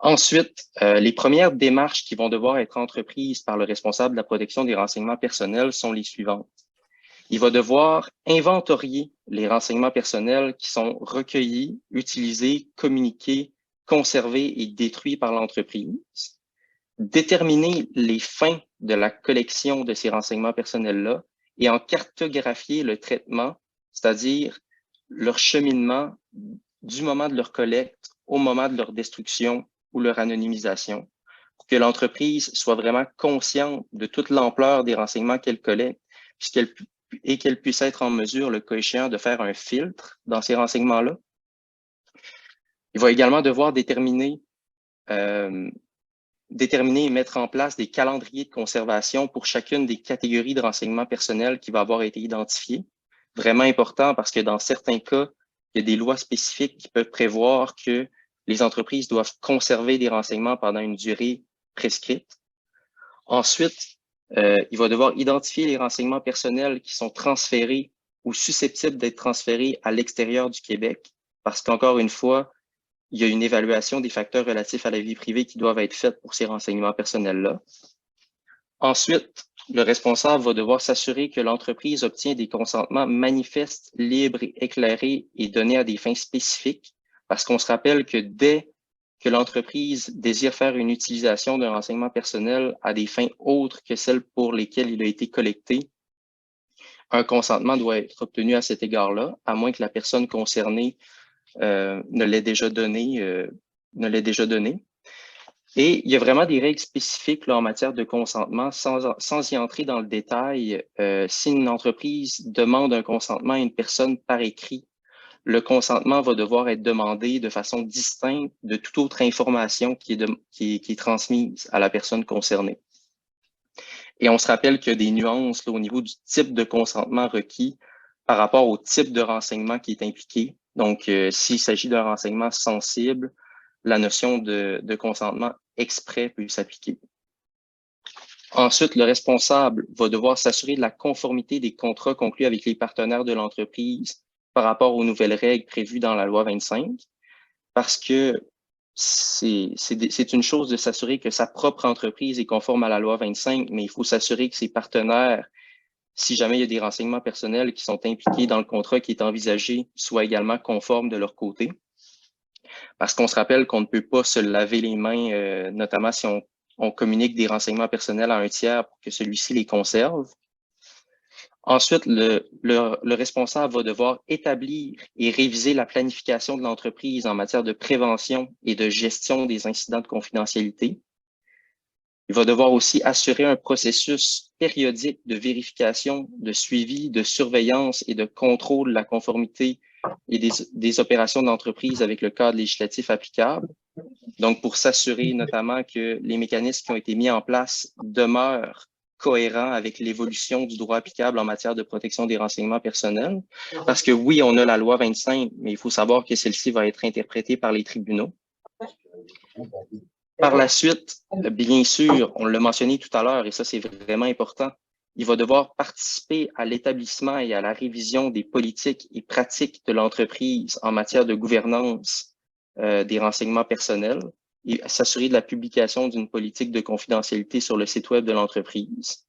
Speaker 4: Ensuite, les premières démarches qui vont devoir être entreprises par le responsable de la protection des renseignements personnels sont les suivantes. Il va devoir inventorier les renseignements personnels qui sont recueillis, utilisés, communiqués, conservés et détruits par l'entreprise, déterminer les fins de la collection de ces renseignements personnels-là et en cartographier le traitement, c'est-à-dire leur cheminement du moment de leur collecte au moment de leur destruction ou leur anonymisation, pour que l'entreprise soit vraiment consciente de toute l'ampleur des renseignements qu'elle collecte et qu'elle puisse être en mesure, le cas échéant, de faire un filtre dans ces renseignements-là. Il va également devoir déterminer et mettre en place des calendriers de conservation pour chacune des catégories de renseignements personnels qui va avoir été identifiées. Vraiment important parce que dans certains cas, il y a des lois spécifiques qui peuvent prévoir que les entreprises doivent conserver des renseignements pendant une durée prescrite. Ensuite, il va devoir identifier les renseignements personnels qui sont transférés ou susceptibles d'être transférés à l'extérieur du Québec, parce qu'encore une fois, il y a une évaluation des facteurs relatifs à la vie privée qui doivent être faites pour ces renseignements personnels-là. Ensuite, le responsable va devoir s'assurer que l'entreprise obtient des consentements manifestes, libres et éclairés et donnés à des fins spécifiques, parce qu'on se rappelle que dès que l'entreprise désire faire une utilisation d'un renseignement personnel à des fins autres que celles pour lesquelles il a été collecté, un consentement doit être obtenu à cet égard-là, à moins que la personne concernée ne l'ait déjà donné. Et il y a vraiment des règles spécifiques là, en matière de consentement, sans y entrer dans le détail. Si une entreprise demande un consentement à une personne par écrit, le consentement va devoir être demandé de façon distincte de toute autre information qui est transmise à la personne concernée. Et on se rappelle qu'il y a des nuances là, au niveau du type de consentement requis par rapport au type de renseignement qui est impliqué. Donc, s'il s'agit d'un renseignement sensible, la notion de consentement exprès peut s'appliquer. Ensuite, le responsable va devoir s'assurer de la conformité des contrats conclus avec les partenaires de l'entreprise par rapport aux nouvelles règles prévues dans la loi 25, parce que c'est une chose de s'assurer que sa propre entreprise est conforme à la loi 25, mais il faut s'assurer que ses partenaires si jamais il y a des renseignements personnels qui sont impliqués dans le contrat qui est envisagé, soient également conformes de leur côté. Parce qu'on se rappelle qu'on ne peut pas se laver les mains, notamment si on communique des renseignements personnels à un tiers pour que celui-ci les conserve. Ensuite, le responsable va devoir établir et réviser la planification de l'entreprise en matière de prévention et de gestion des incidents de confidentialité. Il va devoir aussi assurer un processus périodique de vérification, de suivi, de surveillance et de contrôle de la conformité et des opérations de l'entreprise avec le cadre législatif applicable. Donc, pour s'assurer notamment que les mécanismes qui ont été mis en place demeurent cohérents avec l'évolution du droit applicable en matière de protection des renseignements personnels. Parce que oui, on a la loi 25, mais il faut savoir que celle-ci va être interprétée par les tribunaux. Par la suite, bien sûr, on l'a mentionné tout à l'heure, et ça, c'est vraiment important, il va devoir participer à l'établissement et à la révision des politiques et pratiques de l'entreprise en matière de gouvernance des renseignements personnels et s'assurer de la publication d'une politique de confidentialité sur le site web de l'entreprise.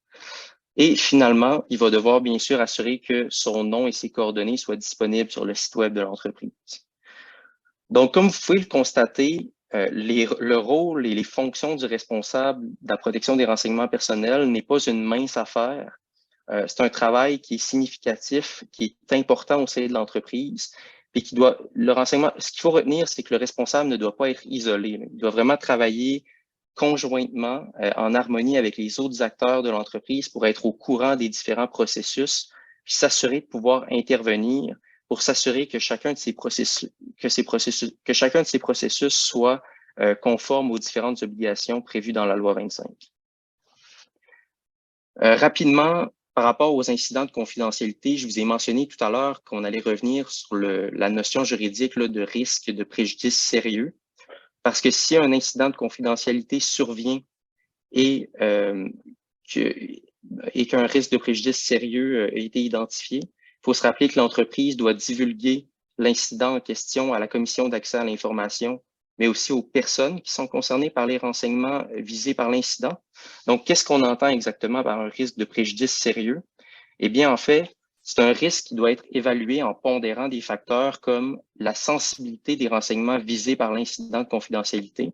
Speaker 4: Et finalement, il va devoir bien sûr assurer que son nom et ses coordonnées soient disponibles sur le site web de l'entreprise. Donc, comme vous pouvez le constater, le rôle et les fonctions du responsable de la protection des renseignements personnels n'est pas une mince affaire. C'est un travail qui est significatif, qui est important au sein de l'entreprise, et le renseignement, ce qu'il faut retenir, c'est que le responsable ne doit pas être isolé. Il doit vraiment travailler conjointement, en harmonie avec les autres acteurs de l'entreprise pour être au courant des différents processus, puis s'assurer de pouvoir intervenir pour s'assurer que chacun de ces processus soit conforme aux différentes obligations prévues dans la loi 25. Rapidement, par rapport aux incidents de confidentialité, je vous ai mentionné tout à l'heure qu'on allait revenir sur la notion juridique là, de risque de préjudice sérieux. Parce que si un incident de confidentialité survient et qu'un risque de préjudice sérieux a été identifié, il faut se rappeler que l'entreprise doit divulguer l'incident en question à la commission d'accès à l'information, mais aussi aux personnes qui sont concernées par les renseignements visés par l'incident. Donc, qu'est-ce qu'on entend exactement par un risque de préjudice sérieux? Eh bien, en fait, c'est un risque qui doit être évalué en pondérant des facteurs comme la sensibilité des renseignements visés par l'incident de confidentialité.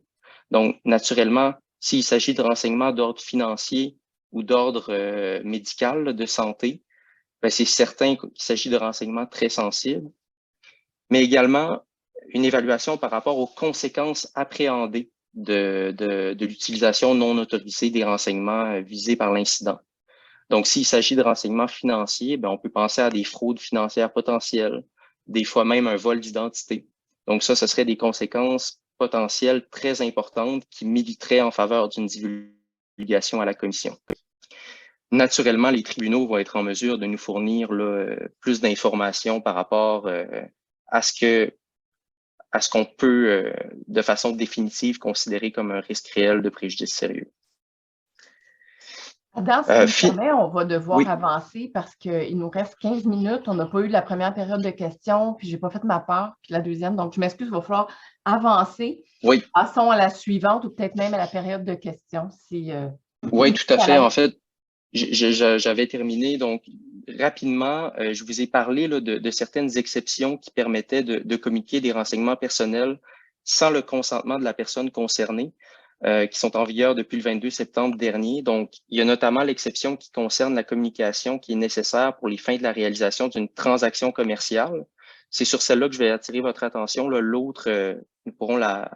Speaker 4: Donc, naturellement, s'il s'agit de renseignements d'ordre financier ou d'ordre médical, de santé, c'est certain qu'il s'agit de renseignements très sensibles, mais également une évaluation par rapport aux conséquences appréhendées de l'utilisation non autorisée des renseignements visés par l'incident. Donc, s'il s'agit de renseignements financiers, on peut penser à des fraudes financières potentielles, des fois même un vol d'identité. Donc, ce serait des conséquences potentielles très importantes qui militeraient en faveur d'une divulgation à la commission. Naturellement, les tribunaux vont être en mesure de nous fournir là, plus d'informations par rapport à ce qu'on peut, de façon définitive, considérer comme un risque réel de préjudice sérieux.
Speaker 3: Dans ce moment, on va devoir avancer parce qu'il nous reste 15 minutes. On n'a pas eu la première période de questions, puis je n'ai pas fait ma part, puis la deuxième. Donc, je m'excuse, il va falloir avancer.
Speaker 4: Oui.
Speaker 3: Passons à la suivante ou peut-être même à la période de questions.
Speaker 4: Oui, tout à fait. En fait, j'avais terminé. Donc, rapidement, je vous ai parlé là, de certaines exceptions qui permettaient de communiquer des renseignements personnels sans le consentement de la personne concernée. Qui sont en vigueur depuis le 22 septembre dernier. Donc, il y a notamment l'exception qui concerne la communication qui est nécessaire pour les fins de la réalisation d'une transaction commerciale. C'est sur celle-là que je vais attirer votre attention. L'autre, nous pourrons la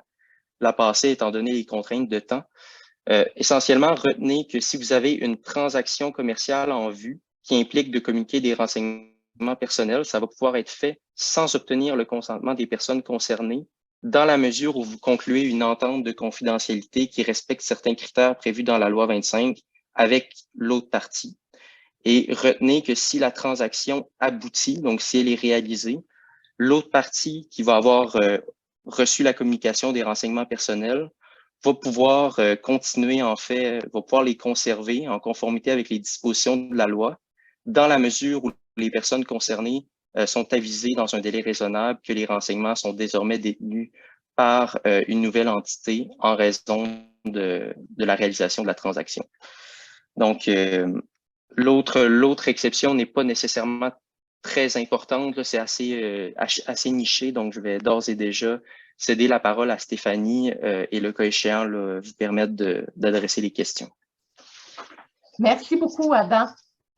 Speaker 4: passer étant donné les contraintes de temps. Essentiellement, retenez que si vous avez une transaction commerciale en vue qui implique de communiquer des renseignements personnels, ça va pouvoir être fait sans obtenir le consentement des personnes concernées, dans la mesure où vous concluez une entente de confidentialité qui respecte certains critères prévus dans la loi 25 avec l'autre partie. Et retenez que si la transaction aboutit, donc si elle est réalisée, l'autre partie qui va avoir reçu la communication des renseignements personnels va pouvoir continuer, en fait, va pouvoir les conserver en conformité avec les dispositions de la loi, dans la mesure où les personnes concernées sont avisées dans un délai raisonnable que les renseignements sont désormais détenus par une nouvelle entité en raison de la réalisation de la transaction. Donc, L'autre exception n'est pas nécessairement très importante, c'est assez niché, donc je vais d'ores et déjà céder la parole à Stéphanie et le cas échéant, là, vous permettre d'adresser les questions.
Speaker 3: Merci beaucoup, Adam.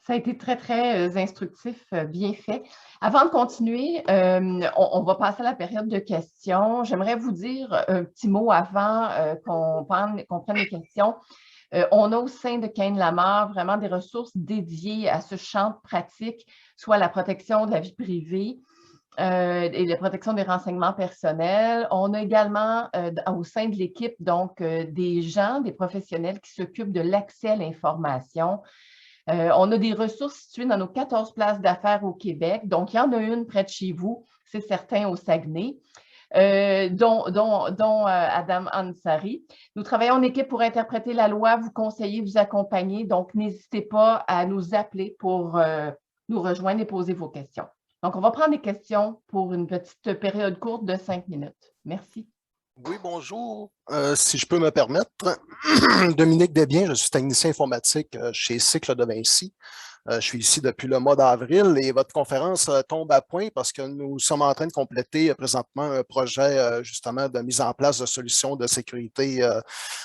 Speaker 3: Ça a été très, très instructif, bien fait. Avant de continuer, on va passer à la période de questions. J'aimerais vous dire un petit mot avant qu'on prenne les questions. On a au sein de Cain-Lamar vraiment des ressources dédiées à ce champ de pratique, soit la protection de la vie privée et la protection des renseignements personnels. On a également au sein de l'équipe donc des gens, des professionnels qui s'occupent de l'accès à l'information. On a des ressources situées dans nos 14 places d'affaires au Québec. Donc, il y en a une près de chez vous, c'est certain, au Saguenay. Dont Adam Ansari. Nous travaillons en équipe pour interpréter la loi, vous conseiller, vous accompagner. Donc, n'hésitez pas à nous appeler pour nous rejoindre et poser vos questions. Donc, on va prendre des questions pour une petite période courte de 5 minutes. Merci.
Speaker 6: Oui, bonjour. Si je peux me permettre, Dominique Desbiens, je suis technicien informatique chez Cycle de Vinci. Je suis ici depuis le mois d'avril et votre conférence tombe à point parce que nous sommes en train de compléter présentement un projet justement de mise en place de solutions de sécurité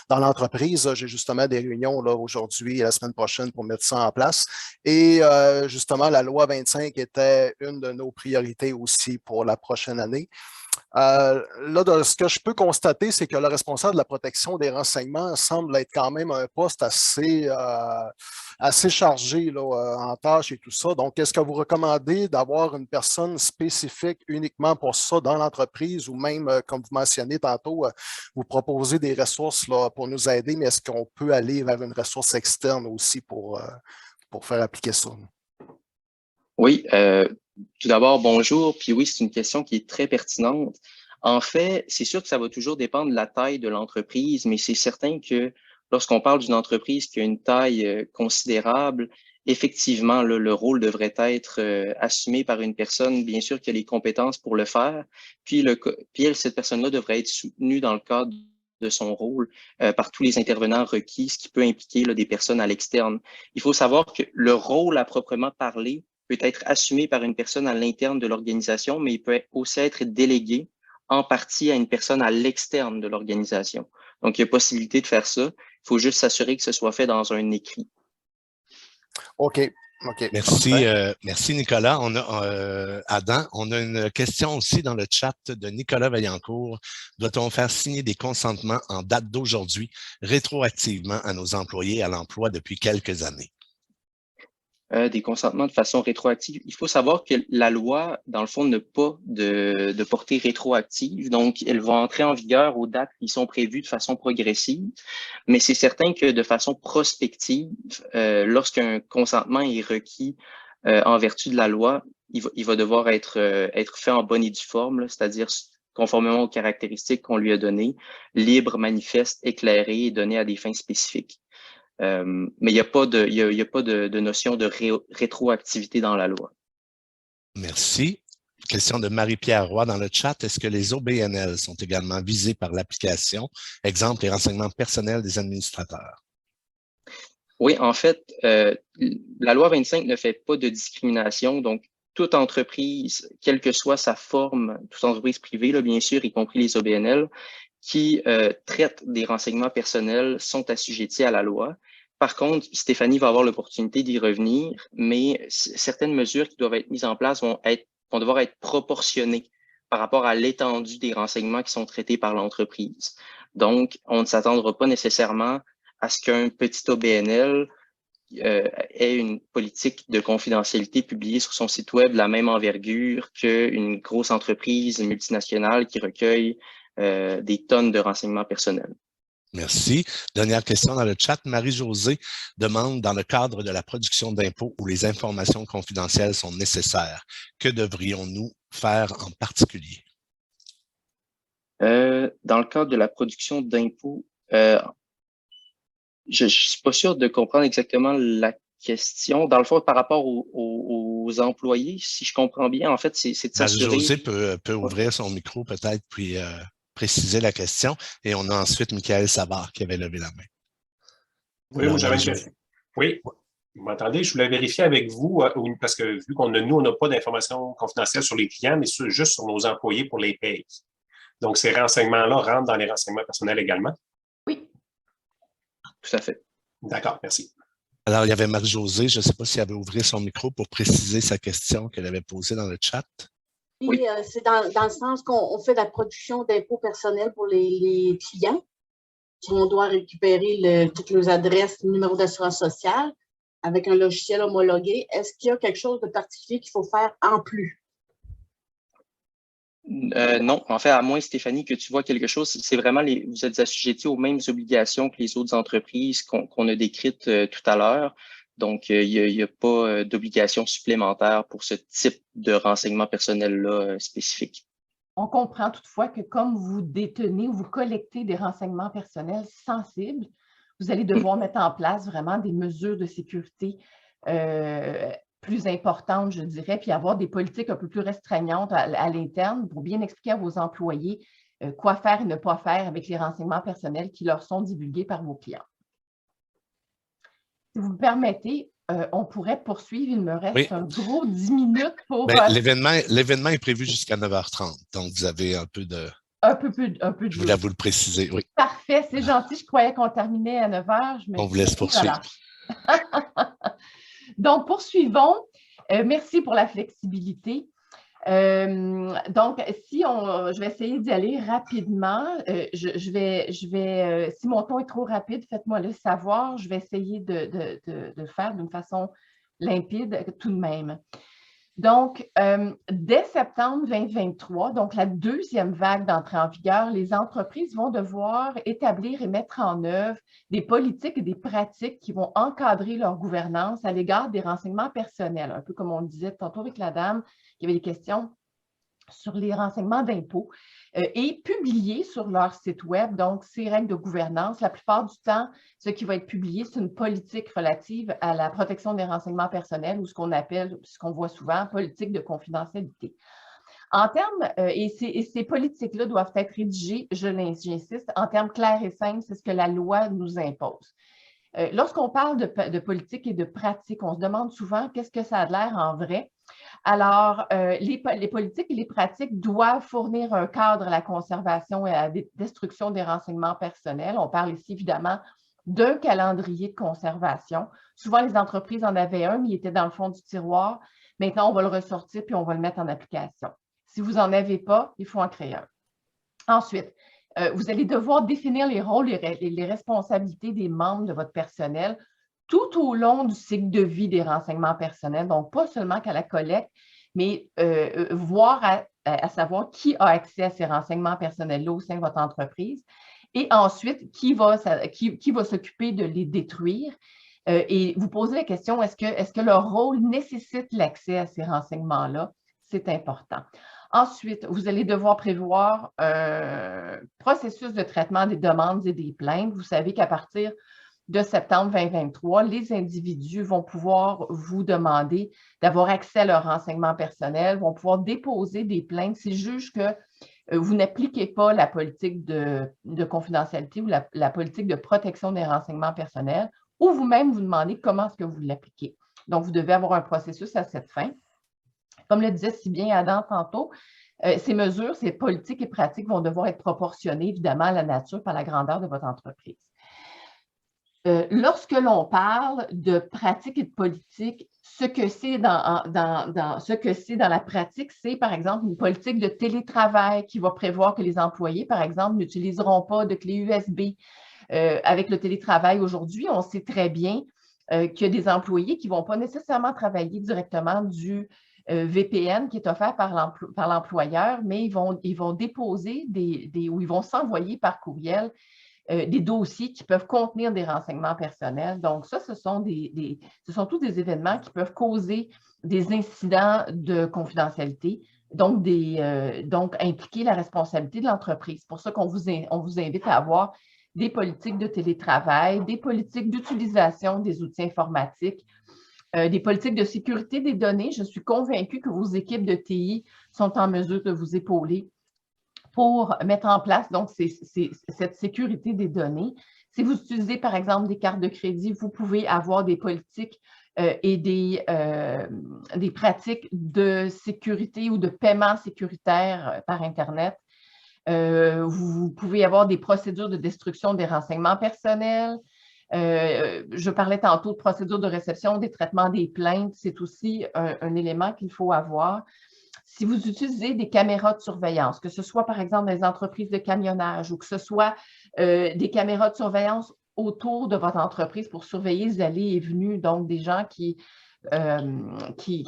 Speaker 6: dans l'entreprise. J'ai justement des réunions là aujourd'hui et la semaine prochaine pour mettre ça en place. Et justement, la loi 25 était une de nos priorités aussi pour la prochaine année. Là, ce que je peux constater, c'est que le responsable de la protection des renseignements semble être quand même un poste assez chargé là, en tâches et tout ça. Donc, est-ce que vous recommandez d'avoir une personne spécifique uniquement pour ça dans l'entreprise ou même, comme vous mentionnez tantôt, vous proposez des ressources là, pour nous aider, mais est-ce qu'on peut aller vers une ressource externe aussi pour faire appliquer ça?
Speaker 4: Oui, tout d'abord, bonjour. Puis oui, c'est une question qui est très pertinente. En fait, c'est sûr que ça va toujours dépendre de la taille de l'entreprise, mais c'est certain que lorsqu'on parle d'une entreprise qui a une taille considérable, effectivement, le rôle devrait être assumé par une personne, bien sûr, qui a les compétences pour le faire. Puis cette personne-là devrait être soutenue dans le cadre de son rôle par tous les intervenants requis, ce qui peut impliquer là, des personnes à l'externe. Il faut savoir que le rôle à proprement parler peut être assumé par une personne à l'interne de l'organisation, mais il peut aussi être délégué en partie à une personne à l'externe de l'organisation. Donc, il y a possibilité de faire ça. Il faut juste s'assurer que ce soit fait dans un écrit.
Speaker 6: OK.
Speaker 2: Merci, merci Nicolas. Adam, on a une question aussi dans le chat de Nicolas Vaillancourt. Doit-on faire signer des consentements en date d'aujourd'hui rétroactivement à nos employés à l'emploi depuis quelques années?
Speaker 4: Des consentements de façon rétroactive. Il faut savoir que la loi, dans le fond, n'a pas de portée rétroactive. Donc, elle va entrer en vigueur aux dates qui sont prévues de façon progressive. Mais c'est certain que de façon prospective, lorsqu'un consentement est requis en vertu de la loi, il va devoir être fait en bonne et due forme, c'est-à-dire conformément aux caractéristiques qu'on lui a données, libre, manifeste, éclairé et donné à des fins spécifiques. Mais il n'y a pas de notion de rétroactivité dans la loi.
Speaker 2: Merci. Question de Marie-Pierre Roy dans le chat. Est-ce que les OBNL sont également visés par l'application? Exemple, les renseignements personnels des administrateurs.
Speaker 4: Oui, en fait, la loi 25 ne fait pas de discrimination. Donc, toute entreprise, quelle que soit sa forme, toute entreprise privée, là, bien sûr, y compris les OBNL, qui traitent des renseignements personnels sont assujettis à la loi. Par contre, Stéphanie va avoir l'opportunité d'y revenir, mais certaines mesures qui doivent être mises en place vont devoir être proportionnées par rapport à l'étendue des renseignements qui sont traités par l'entreprise. Donc, on ne s'attendra pas nécessairement à ce qu'un petit OBNL ait une politique de confidentialité publiée sur son site web de la même envergure qu'une grosse entreprise multinationale qui recueille des tonnes de renseignements personnels.
Speaker 2: Merci. Dernière question dans le chat. Marie-Josée demande, dans le cadre de la production d'impôts où les informations confidentielles sont nécessaires, que devrions-nous faire en particulier?
Speaker 4: Dans le cadre de la production d'impôts, je ne suis pas sûr de comprendre exactement la question. Dans le fond, par rapport aux employés, si je comprends bien, en fait, c'est de s'assurer…
Speaker 2: Marie-Josée peut ouvrir son micro peut-être, puis préciser la question. Et on a ensuite Michael Savard qui avait levé la main.
Speaker 1: Oui, moi j'avais une question. Oui.
Speaker 7: Vous m'entendez? Je voulais vérifier avec vous, parce que vu qu'on nous, on n'a pas d'informations confidentielles sur les clients, mais juste sur nos employés pour les payes. Donc, ces renseignements-là rentrent dans les renseignements personnels également?
Speaker 3: Oui.
Speaker 4: Tout à fait.
Speaker 7: D'accord, merci.
Speaker 2: Alors, il y avait Marie-Josée, je ne sais pas si elle avait ouvert son micro pour préciser sa question qu'elle avait posée dans le chat.
Speaker 8: Oui, c'est dans le sens qu'on fait la production d'impôts personnels pour les clients. On doit récupérer toutes leurs adresses, numéro d'assurance sociale avec un logiciel homologué. Est-ce qu'il y a quelque chose de particulier qu'il faut faire en plus?
Speaker 4: Non, en fait, à moins, Stéphanie, que tu vois quelque chose, c'est vraiment vous êtes assujettis aux mêmes obligations que les autres entreprises qu'on a décrites tout à l'heure. Donc, il n'y a pas d'obligation supplémentaire pour ce type de renseignement personnel-là spécifique.
Speaker 3: On comprend toutefois que comme vous détenez ou vous collectez des renseignements personnels sensibles, vous allez devoir mettre en place vraiment des mesures de sécurité plus importantes, je dirais, puis avoir des politiques un peu plus restreignantes à l'interne pour bien expliquer à vos employés quoi faire et ne pas faire avec les renseignements personnels qui leur sont divulgués par vos clients. Si vous me permettez, on pourrait poursuivre. Il me reste un gros 10 minutes pour…
Speaker 2: L'événement est prévu jusqu'à 9h30, donc vous avez un peu de…
Speaker 3: Un peu de…
Speaker 2: Je voulais vous le préciser, oui.
Speaker 3: Parfait, c'est gentil. Je croyais qu'on terminait à 9h.
Speaker 2: On vous laisse poursuivre.
Speaker 3: Donc, poursuivons. Merci pour la flexibilité. Donc, je vais essayer d'y aller rapidement. Si mon ton est trop rapide, faites-moi le savoir. Je vais essayer de le faire d'une façon limpide tout de même. Donc, dès septembre 2023, donc la deuxième vague d'entrée en vigueur, les entreprises vont devoir établir et mettre en œuvre des politiques et des pratiques qui vont encadrer leur gouvernance à l'égard des renseignements personnels. Un peu comme on le disait tantôt avec la dame, il y avait des questions sur les renseignements d'impôts et publier sur leur site web, donc, ces règles de gouvernance. La plupart du temps, ce qui va être publié, c'est une politique relative à la protection des renseignements personnels ou ce qu'on appelle, ce qu'on voit souvent, politique de confidentialité. En termes, et ces politiques-là doivent être rédigées, j'insiste, en termes clairs et simples, c'est ce que la loi nous impose. Lorsqu'on parle de politique et de pratique, on se demande souvent qu'est-ce que ça a l'air en vrai. Alors, les politiques et les pratiques doivent fournir un cadre à la conservation et à la destruction des renseignements personnels. On parle ici, évidemment, d'un calendrier de conservation. Souvent, les entreprises en avaient un, mais il était dans le fond du tiroir. Maintenant, on va le ressortir puis on va le mettre en application. Si vous n'en avez pas, il faut en créer un. Ensuite, vous allez devoir définir les rôles et les responsabilités des membres de votre personnel tout au long du cycle de vie des renseignements personnels. Donc, pas seulement qu'à la collecte, mais voir à savoir qui a accès à ces renseignements personnels-là au sein de votre entreprise. Et ensuite, qui va s'occuper de les détruire. Et vous posez la question, est-ce que leur rôle nécessite l'accès à ces renseignements-là? C'est important. Ensuite, vous allez devoir prévoir un processus de traitement des demandes et des plaintes. Vous savez qu'à partir de septembre 2023, les individus vont pouvoir vous demander d'avoir accès à leurs renseignements personnels, vont pouvoir déposer des plaintes s'ils jugent que vous n'appliquez pas la politique de confidentialité ou la politique de protection des renseignements personnels, ou vous-même vous demandez comment est-ce que vous l'appliquez. Donc, vous devez avoir un processus à cette fin. Comme le disait si bien Adam tantôt, ces mesures, ces politiques et pratiques vont devoir être proportionnées, évidemment, à la nature et à la grandeur de votre entreprise. Lorsque l'on parle de pratiques et de politique, ce que c'est dans la pratique, c'est par exemple une politique de télétravail qui va prévoir que les employés, par exemple, n'utiliseront pas de clé USB. Avec le télétravail aujourd'hui, on sait très bien qu'il y a des employés qui ne vont pas nécessairement travailler directement du VPN qui est offert par l'employeur, mais ils vont déposer ou ils vont s'envoyer par courriel des dossiers qui peuvent contenir des renseignements personnels. Donc, ça, ce sont tous des événements qui peuvent causer des incidents de confidentialité, donc impliquer la responsabilité de l'entreprise. C'est pour ça qu'on vous invite à avoir des politiques de télétravail, des politiques d'utilisation des outils informatiques, des politiques de sécurité des données. Je suis convaincue que vos équipes de TI sont en mesure de vous épauler pour mettre en place donc cette sécurité des données. Si vous utilisez, par exemple, des cartes de crédit, vous pouvez avoir des politiques et des pratiques de sécurité ou de paiement sécuritaire par Internet. Vous pouvez avoir des procédures de destruction des renseignements personnels. Je parlais tantôt de procédures de réception, des traitements des plaintes. C'est aussi un élément qu'il faut avoir. Si vous utilisez des caméras de surveillance, que ce soit par exemple dans les entreprises de camionnage ou que ce soit des caméras de surveillance autour de votre entreprise pour surveiller les allées et venues, donc des gens qui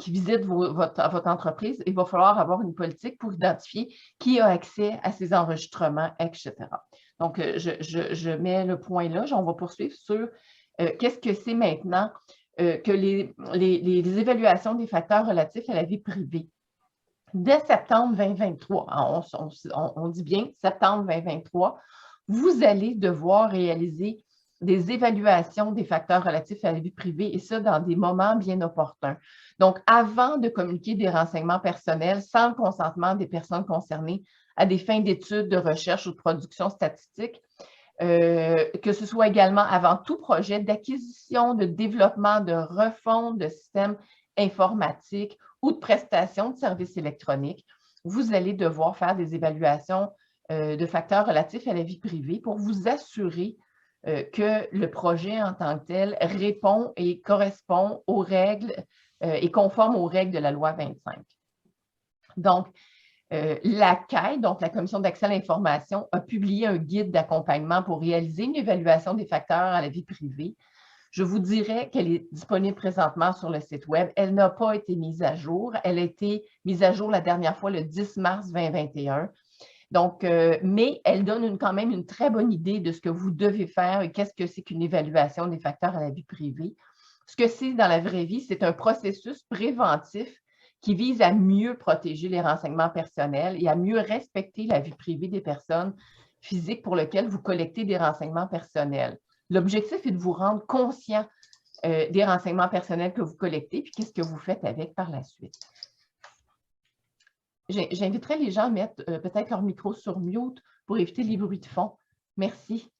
Speaker 3: visitent votre entreprise, il va falloir avoir une politique pour identifier qui a accès à ces enregistrements, etc. Donc, je mets le point là. On va poursuivre sur qu'est-ce que c'est maintenant que les évaluations des facteurs relatifs à la vie privée. Dès septembre 2023, on dit bien septembre 2023, vous allez devoir réaliser des évaluations des facteurs relatifs à la vie privée et ça dans des moments bien opportuns. Donc, avant de communiquer des renseignements personnels sans le consentement des personnes concernées à des fins d'études, de recherche ou de production statistique, que ce soit également avant tout projet d'acquisition, de développement, de refonte de systèmes informatiques ou de prestation de services électroniques, vous allez devoir faire des évaluations de facteurs relatifs à la vie privée pour vous assurer que le projet en tant que tel répond et correspond aux règles et conforme aux règles de la loi 25. Donc, la CAI, donc la Commission d'accès à l'information, a publié un guide d'accompagnement pour réaliser une évaluation des facteurs à la vie privée. Je vous dirais qu'elle est disponible présentement sur le site Web. Elle n'a pas été mise à jour. Elle a été mise à jour la dernière fois le 10 mars 2021. Donc, mais elle donne quand même une très bonne idée de ce que vous devez faire et qu'est-ce que c'est qu'une évaluation des facteurs à la vie privée. Ce que c'est dans la vraie vie, c'est un processus préventif qui vise à mieux protéger les renseignements personnels et à mieux respecter la vie privée des personnes physiques pour lesquelles vous collectez des renseignements personnels. L'objectif est de vous rendre conscient des renseignements personnels que vous collectez puis qu'est-ce que vous faites avec par la suite. J'inviterai les gens à mettre peut-être leur micro sur mute pour éviter les bruits de fond. Merci.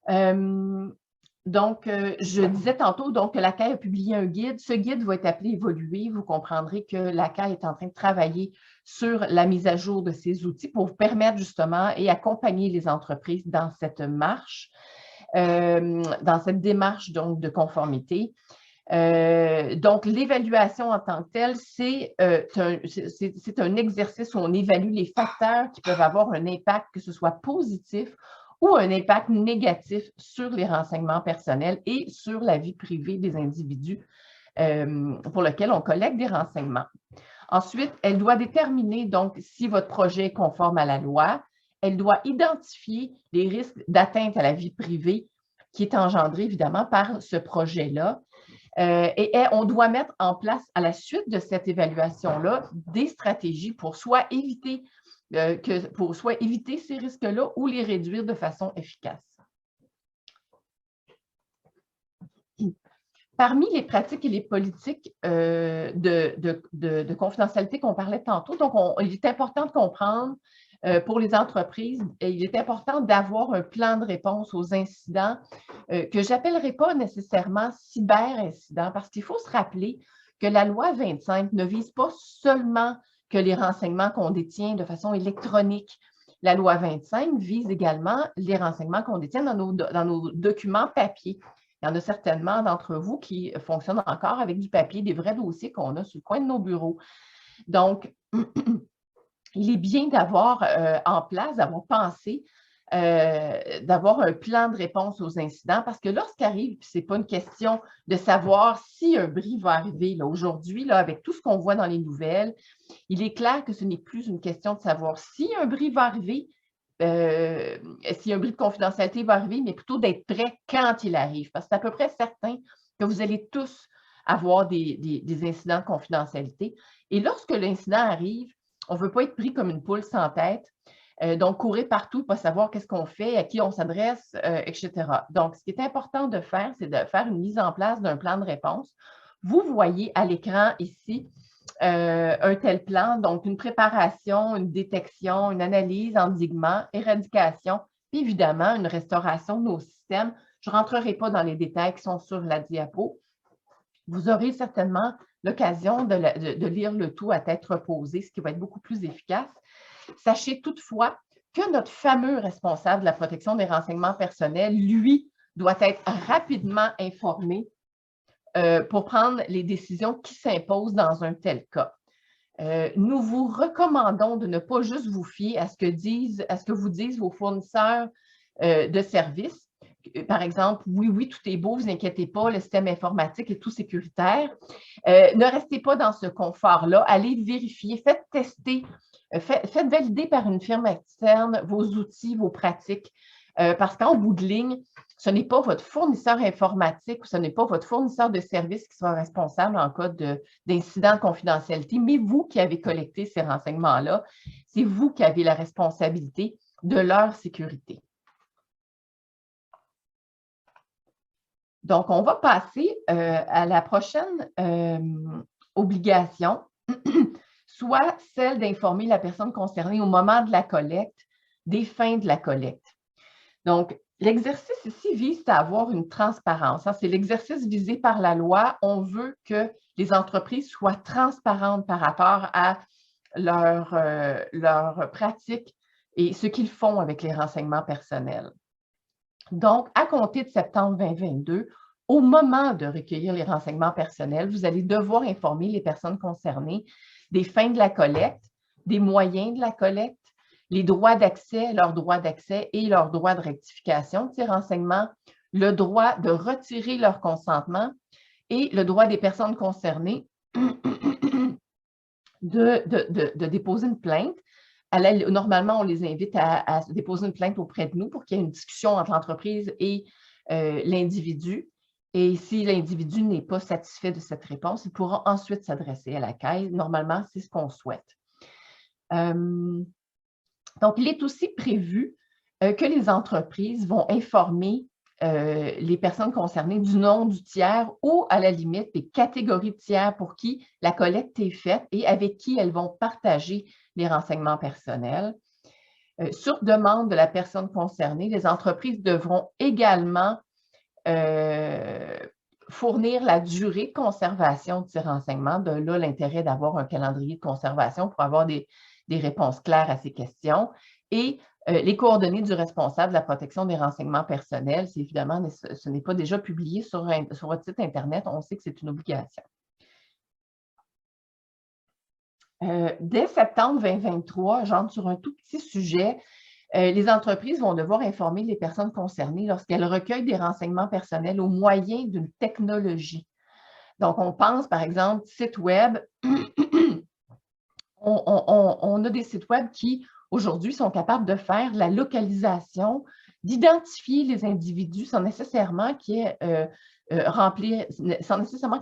Speaker 3: Donc, je disais tantôt que la CAI a publié un guide. Ce guide va être appelé « Évoluer ». Vous comprendrez que la CAI est en train de travailler sur la mise à jour de ces outils pour vous permettre justement et accompagner les entreprises dans cette marche, dans cette démarche donc, de conformité. Donc, l'évaluation en tant que telle, c'est un exercice où on évalue les facteurs qui peuvent avoir un impact, que ce soit positif ou un impact négatif sur les renseignements personnels et sur la vie privée des individus pour lesquels on collecte des renseignements. Ensuite, elle doit déterminer donc si votre projet est conforme à la loi. Elle doit identifier les risques d'atteinte à la vie privée qui est engendré évidemment par ce projet-là. Et on doit mettre en place, à la suite de cette évaluation-là, des stratégies pour soit éviter ces risques-là ou les réduire de façon efficace. Parmi les pratiques et les politiques de confidentialité qu'on parlait tantôt, donc il est important de comprendre pour les entreprises, il est important d'avoir un plan de réponse aux incidents que je n'appellerai pas nécessairement cyber-incidents, parce qu'il faut se rappeler que la loi 25 ne vise pas seulement que les renseignements qu'on détient de façon électronique. La loi 25 vise également les renseignements qu'on détient dans nos documents papier. Il y en a certainement d'entre vous qui fonctionnent encore avec du papier, des vrais dossiers qu'on a sur le coin de nos bureaux. Donc, il est bien d'avoir en place, d'avoir pensé, d'avoir un plan de réponse aux incidents parce que lorsqu'arrive, ce n'est pas une question de savoir si un bris va arriver. Aujourd'hui, avec tout ce qu'on voit dans les nouvelles, il est clair que ce n'est plus une question de savoir si un bris va arriver, si un bris de confidentialité va arriver, mais plutôt d'être prêt quand il arrive. Parce que c'est à peu près certain que vous allez tous avoir des incidents de confidentialité. Et lorsque l'incident arrive, on ne veut pas être pris comme une poule sans tête. Donc, courir partout, pas savoir qu'est-ce qu'on fait, à qui on s'adresse, etc. Donc, ce qui est important de faire, c'est de faire une mise en place d'un plan de réponse. Vous voyez à l'écran ici un tel plan, donc une préparation, une détection, une analyse, endiguement, éradication, puis évidemment une restauration de nos systèmes. Je ne rentrerai pas dans les détails qui sont sur la diapo. Vous aurez certainement l'occasion de lire le tout à tête reposée, ce qui va être beaucoup plus efficace. Sachez toutefois que notre fameux responsable de la protection des renseignements personnels, lui, doit être rapidement informé pour prendre les décisions qui s'imposent dans un tel cas. Nous vous recommandons de ne pas juste vous fier à ce que vous disent vos fournisseurs de services. Par exemple, oui, tout est beau, ne vous inquiétez pas, le système informatique est tout sécuritaire. Ne restez pas dans ce confort-là, allez vérifier, faites tester, faites valider par une firme externe vos outils, vos pratiques, parce qu'en bout de ligne, ce n'est pas votre fournisseur informatique ou ce n'est pas votre fournisseur de services qui sera responsable en cas d'incident de confidentialité, mais vous qui avez collecté ces renseignements-là, c'est vous qui avez la responsabilité de leur sécurité. Donc, on va passer à la prochaine obligation, soit celle d'informer la personne concernée au moment de la collecte, des fins de la collecte. Donc, l'exercice ici vise à avoir une transparence. C'est l'exercice visé par la loi. On veut que les entreprises soient transparentes par rapport à leur pratique et ce qu'ils font avec les renseignements personnels. Donc, à compter de septembre 2022, au moment de recueillir les renseignements personnels, vous allez devoir informer les personnes concernées des fins de la collecte, des moyens de la collecte, les droits d'accès, leurs droits d'accès et leurs droits de rectification de ces renseignements, le droit de retirer leur consentement et le droit des personnes concernées de déposer une plainte. Normalement, on les invite à déposer une plainte auprès de nous pour qu'il y ait une discussion entre l'entreprise et l'individu. Et si l'individu n'est pas satisfait de cette réponse, il pourra ensuite s'adresser à la caisse. Normalement, c'est ce qu'on souhaite. Donc, il est aussi prévu que les entreprises vont informer les personnes concernées du nom du tiers ou, à la limite, des catégories de tiers pour qui la collecte est faite et avec qui elles vont partager les renseignements personnels. Sur demande de la personne concernée, les entreprises devront également fournir la durée de conservation de ces renseignements. De là, l'intérêt d'avoir un calendrier de conservation pour avoir des réponses claires à ces questions. Et les coordonnées du responsable de la protection des renseignements personnels, c'est évidemment, ce n'est pas déjà publié sur votre site Internet, on sait que c'est une obligation. Dès septembre 2023, j'entre sur un tout petit sujet. Les entreprises vont devoir informer les personnes concernées lorsqu'elles recueillent des renseignements personnels au moyen d'une technologie. Donc, on pense, par exemple, site web. On a des sites web qui, aujourd'hui, sont capables de faire la localisation, d'identifier les individus sans nécessairement que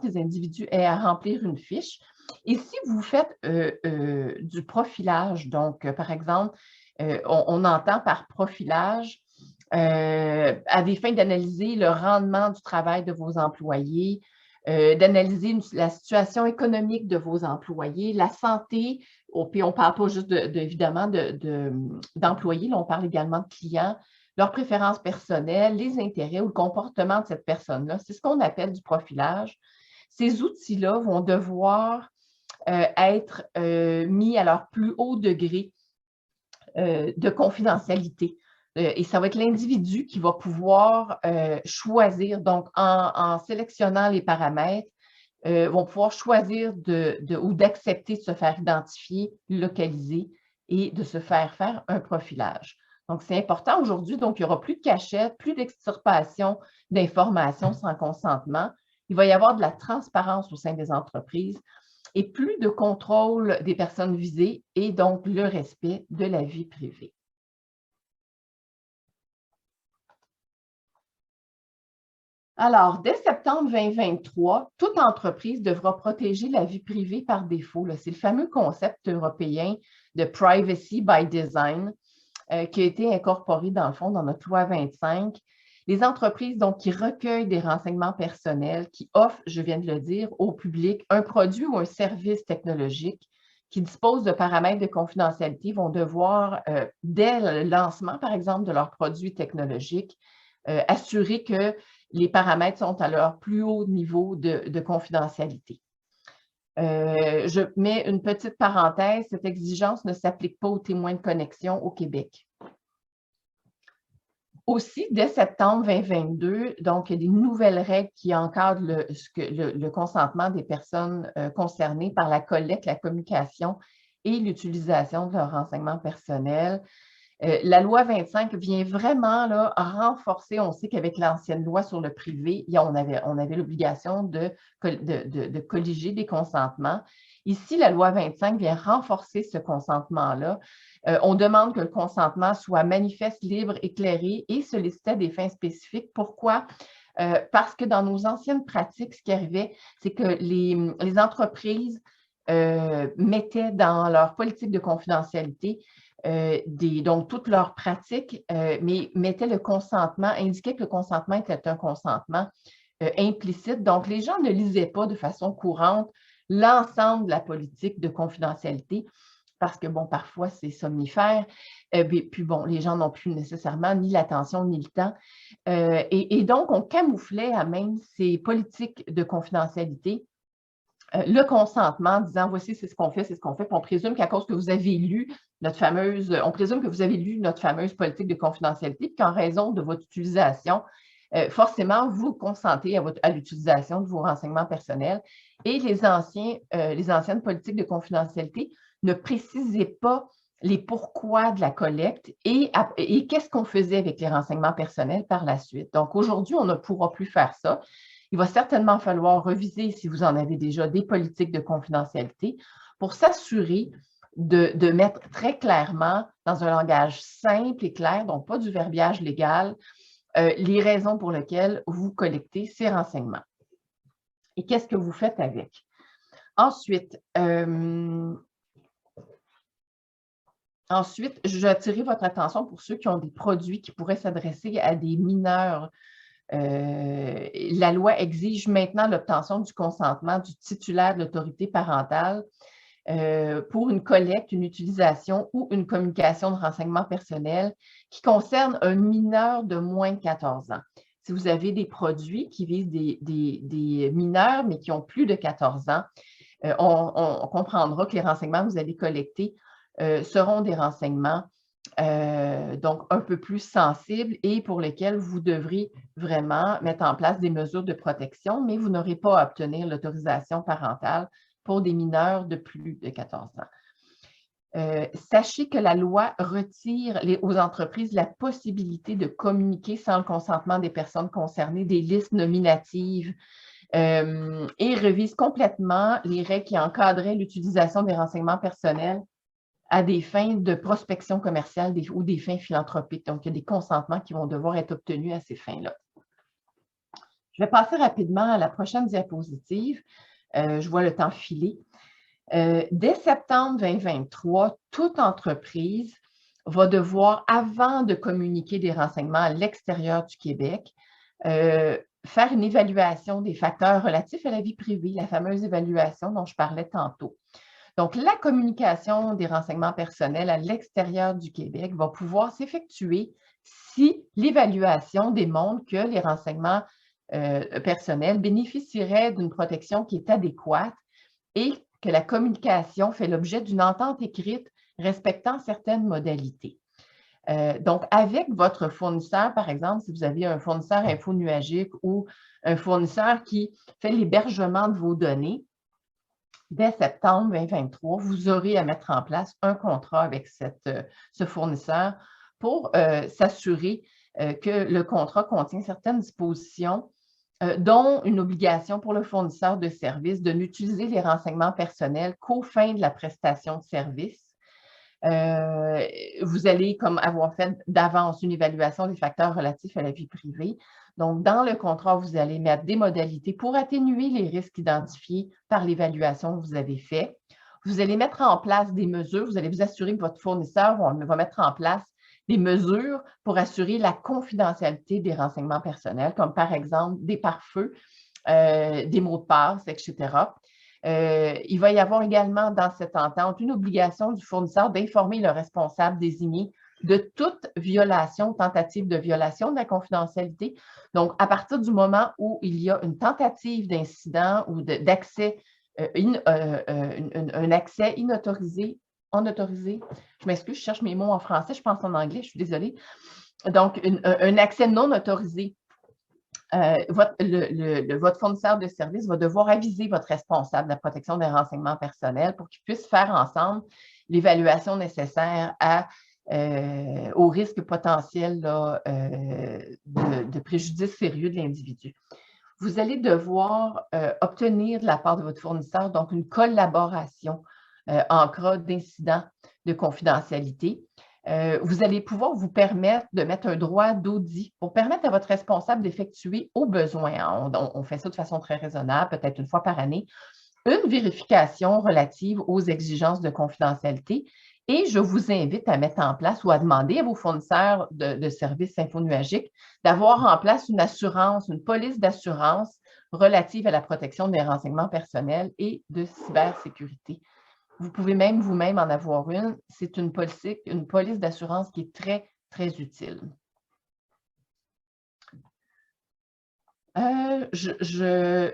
Speaker 3: les individus aient à remplir une fiche. Et si vous faites du profilage, donc, par exemple, on entend par profilage à des fins d'analyser le rendement du travail de vos employés, d'analyser la situation économique de vos employés, la santé, puis on ne parle pas juste évidemment d'employés, on parle également de clients, leurs préférences personnelles, les intérêts ou le comportement de cette personne-là. C'est ce qu'on appelle du profilage. Ces outils-là vont devoir être mis à leur plus haut degré de confidentialité. Et ça va être l'individu qui va pouvoir choisir, donc en sélectionnant les paramètres, vont pouvoir choisir ou d'accepter de se faire identifier, localiser et de se faire un profilage. Donc, c'est important aujourd'hui. Donc, il n'y aura plus de cachette, plus d'extirpation d'informations sans consentement. Il va y avoir de la transparence au sein des entreprises et plus de contrôle des personnes visées et donc le respect de la vie privée. Alors, dès septembre 2023, toute entreprise devra protéger la vie privée par défaut. C'est le fameux concept européen de « privacy by design » qui a été incorporé dans le fond dans notre loi 25. Les entreprises donc, qui recueillent des renseignements personnels, qui offrent, je viens de le dire, au public un produit ou un service technologique qui dispose de paramètres de confidentialité vont devoir, dès le lancement, par exemple, de leurs produits technologiques, assurer que les paramètres sont à leur plus haut niveau de confidentialité. Je mets une petite parenthèse, cette exigence ne s'applique pas aux témoins de connexion au Québec. Aussi, dès septembre 2022, donc, il y a des nouvelles règles qui encadrent le consentement des personnes concernées par la collecte, la communication et l'utilisation de leurs renseignements personnels. La loi 25 vient vraiment là, renforcer, on sait qu'avec l'ancienne loi sur le privé, on avait l'obligation de colliger des consentements. Ici, la loi 25 vient renforcer ce consentement-là. On demande que le consentement soit manifeste, libre, éclairé et sollicité à des fins spécifiques. Pourquoi? Parce que dans nos anciennes pratiques, ce qui arrivait, c'est que les entreprises mettaient dans leur politique de confidentialité donc toutes leurs pratiques, mais mettaient le consentement, indiquaient que le consentement était un consentement implicite. Donc, les gens ne lisaient pas de façon courante l'ensemble de la politique de confidentialité parce que, bon, parfois, c'est somnifère. Puis, bon, les gens n'ont plus nécessairement ni l'attention ni le temps. Et donc, on camouflait à même ces politiques de confidentialité le consentement en disant, voici, c'est ce qu'on fait, c'est ce qu'on fait. Puis on présume qu'à cause que vous avez lu on présume que vous avez lu notre fameuse politique de confidentialité, puis qu'en raison de votre utilisation, forcément, vous consentez à l'utilisation de vos renseignements personnels. Et les anciennes politiques de confidentialité ne précisaient pas les pourquoi de la collecte et qu'est-ce qu'on faisait avec les renseignements personnels par la suite. Donc, aujourd'hui, on ne pourra plus faire ça. Il va certainement falloir reviser, si vous en avez déjà, des politiques de confidentialité pour s'assurer de mettre très clairement, dans un langage simple et clair, donc pas du verbiage légal, les raisons pour lesquelles vous collectez ces renseignements. Et qu'est-ce que vous faites avec? Ensuite, je vais attirer votre attention pour ceux qui ont des produits qui pourraient s'adresser à des mineurs. La loi exige maintenant l'obtention du consentement du titulaire de l'autorité parentale pour une collecte, une utilisation ou une communication de renseignements personnels qui concerne un mineur de moins de 14 ans. Si vous avez des produits qui visent des mineurs, mais qui ont plus de 14 ans, on comprendra que les renseignements que vous allez collecter seront des renseignements donc un peu plus sensibles et pour lesquels vous devrez vraiment mettre en place des mesures de protection, mais vous n'aurez pas à obtenir l'autorisation parentale pour des mineurs de plus de 14 ans. Sachez que la loi retire aux entreprises la possibilité de communiquer sans le consentement des personnes concernées des listes nominatives et revise complètement les règles qui encadraient l'utilisation des renseignements personnels à des fins de prospection commerciale ou des fins philanthropiques. Donc, il y a des consentements qui vont devoir être obtenus à ces fins-là. Je vais passer rapidement à la prochaine diapositive. Je vois le temps filer. Dès septembre 2023, toute entreprise va devoir, avant de communiquer des renseignements à l'extérieur du Québec, faire une évaluation des facteurs relatifs à la vie privée, la fameuse évaluation dont je parlais tantôt. Donc, la communication des renseignements personnels à l'extérieur du Québec va pouvoir s'effectuer si l'évaluation démontre que les renseignements personnels bénéficieraient d'une protection qui est adéquate et que la communication fait l'objet d'une entente écrite respectant certaines modalités. Donc, avec votre fournisseur, par exemple, si vous avez un fournisseur infonuagique ou un fournisseur qui fait l'hébergement de vos données, dès septembre 2023, vous aurez à mettre en place un contrat avec ce fournisseur pour s'assurer que le contrat contient certaines dispositions dont une obligation pour le fournisseur de services de n'utiliser les renseignements personnels qu'aux fins de la prestation de service. Vous allez comme avoir fait d'avance une évaluation des facteurs relatifs à la vie privée. Donc, dans le contrat, vous allez mettre des modalités pour atténuer les risques identifiés par l'évaluation que vous avez faite. Vous allez mettre en place des mesures, vous allez vous assurer que votre fournisseur va mettre en place des mesures pour assurer la confidentialité des renseignements personnels, comme par exemple des pare-feux, des mots de passe, etc. Il va y avoir également dans cette entente une obligation du fournisseur d'informer le responsable désigné de toute violation, tentative de violation de la confidentialité. Donc, à partir du moment où il y a une tentative d'incident ou d'accès, un accès inautorisé, unautorisé, je m'excuse, je cherche mes mots en français, je pense en anglais, je suis désolée. Donc, un accès non autorisé, votre fournisseur de services va devoir aviser votre responsable de la protection des renseignements personnels pour qu'il puisse faire ensemble l'évaluation nécessaire au risque potentiel là, de préjudice sérieux de l'individu. Vous allez devoir obtenir de la part de votre fournisseur donc une collaboration en cas d'incident de confidentialité. Vous allez pouvoir vous permettre de mettre un droit d'audit pour permettre à votre responsable d'effectuer au besoin, on fait ça de façon très raisonnable, peut-être une fois par année, une vérification relative aux exigences de confidentialité. Et je vous invite à mettre en place ou à demander à vos fournisseurs de services infonuagiques d'avoir en place une assurance, une police d'assurance relative à la protection des renseignements personnels et de cybersécurité. Vous pouvez même vous-même en avoir une. C'est une police d'assurance qui est très, très utile. Je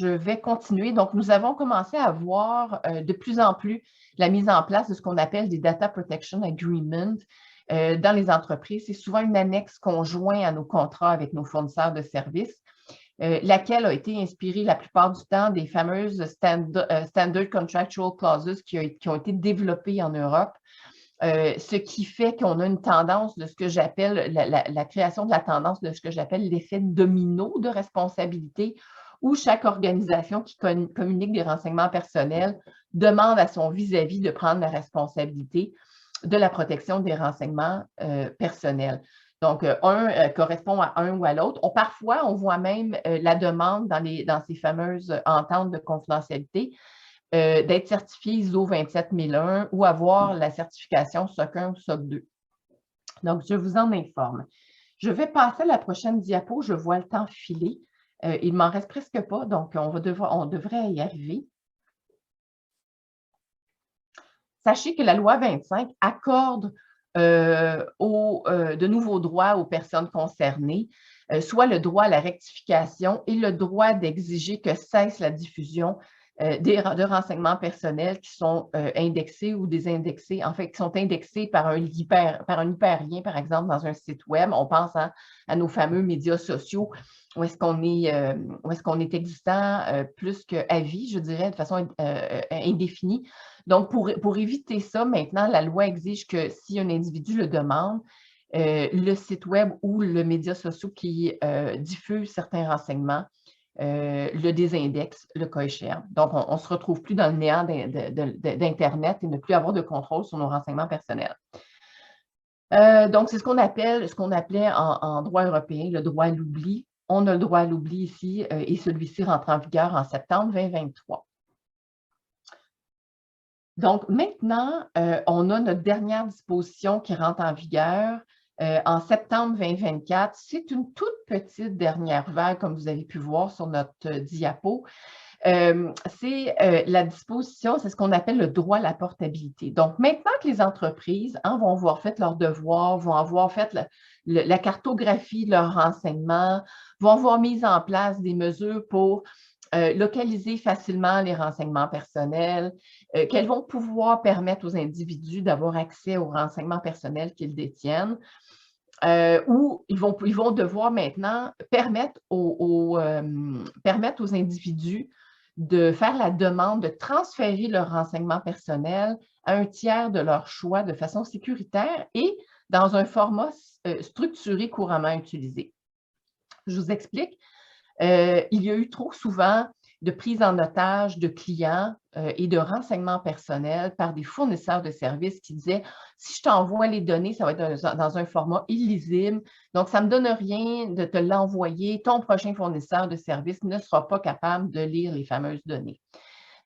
Speaker 3: vais continuer. Donc, nous avons commencé à voir de plus en plus la mise en place de ce qu'on appelle des Data Protection Agreements dans les entreprises. C'est souvent une annexe conjointe à nos contrats avec nos fournisseurs de services, laquelle a été inspirée la plupart du temps des fameuses Standard Contractual Clauses qui ont été développées en Europe, ce qui fait qu'on a une tendance de ce que j'appelle la création de la tendance de ce que j'appelle l'effet domino de responsabilité, où chaque organisation qui communique des renseignements personnels demande à son vis-à-vis de prendre la responsabilité de la protection des renseignements personnels. Donc, un correspond à un ou à l'autre. Parfois, on voit même la demande dans ces fameuses ententes de confidentialité d'être certifié ISO 27001 ou avoir la certification SOC 1 ou SOC 2. Donc, je vous en informe. Je vais passer à la prochaine diapo. Je vois le temps filer. Il ne m'en reste presque pas, donc on devrait y arriver. Sachez que la loi 25 accorde de nouveaux droits aux personnes concernées, soit le droit à la rectification et le droit d'exiger que cesse la diffusion de renseignements personnels qui sont indexés ou désindexés, en fait, qui sont indexés par un hyperlien, par exemple, dans un site web. On pense à nos fameux médias sociaux où est-ce qu'on est existant plus qu'à vie, je dirais, de façon indéfinie. Donc, pour éviter ça, maintenant, la loi exige que si un individu le demande, le site web ou le média social qui diffuse certains renseignements le désindexe, le cas échéant. Donc, on ne se retrouve plus dans le néant d'Internet et ne plus avoir de contrôle sur nos renseignements personnels. Donc, c'est ce qu'on appelait en droit européen le droit à l'oubli. On a le droit à l'oubli ici et celui-ci rentre en vigueur en septembre 2023. Donc, maintenant, on a notre dernière disposition qui rentre en vigueur en septembre 2024. C'est une toute petite dernière vague, comme vous avez pu voir sur notre diapo. C'est la disposition, c'est ce qu'on appelle le droit à la portabilité. Donc, maintenant que les entreprises vont avoir fait leurs devoirs, vont avoir fait la cartographie de leurs renseignements, vont avoir mis en place des mesures pour localiser facilement les renseignements personnels, qu'elles vont pouvoir permettre aux individus d'avoir accès aux renseignements personnels qu'ils détiennent, où ils vont devoir maintenant permettre aux individus de faire la demande de transférer leurs renseignements personnels à un tiers de leur choix de façon sécuritaire et dans un format structuré couramment utilisé. Je vous explique. Il y a eu trop souvent de prise en otage de clients et de renseignements personnels par des fournisseurs de services qui disaient « si je t'envoie les données, ça va être dans un format illisible, donc ça ne me donne rien de te l'envoyer, ton prochain fournisseur de services ne sera pas capable de lire les fameuses données. »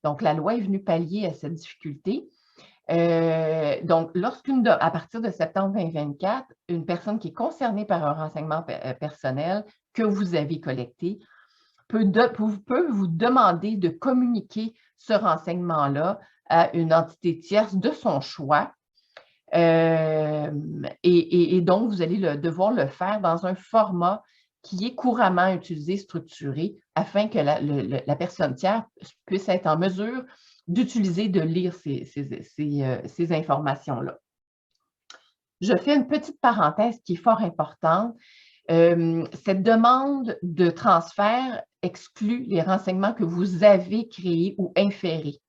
Speaker 3: Donc, la loi est venue pallier à cette difficulté. Donc, à partir de septembre 2024, une personne qui est concernée par un renseignement personnel que vous avez collecté peut vous demander de communiquer ce renseignement-là à une entité tierce de son choix Et donc, vous allez devoir le faire dans un format qui est couramment utilisé, structuré, afin que la personne tiers puisse être en mesure d'utiliser, de lire ces informations-là. Je fais une petite parenthèse qui est fort importante. Cette demande de transfert exclut les renseignements que vous avez créés ou inférés.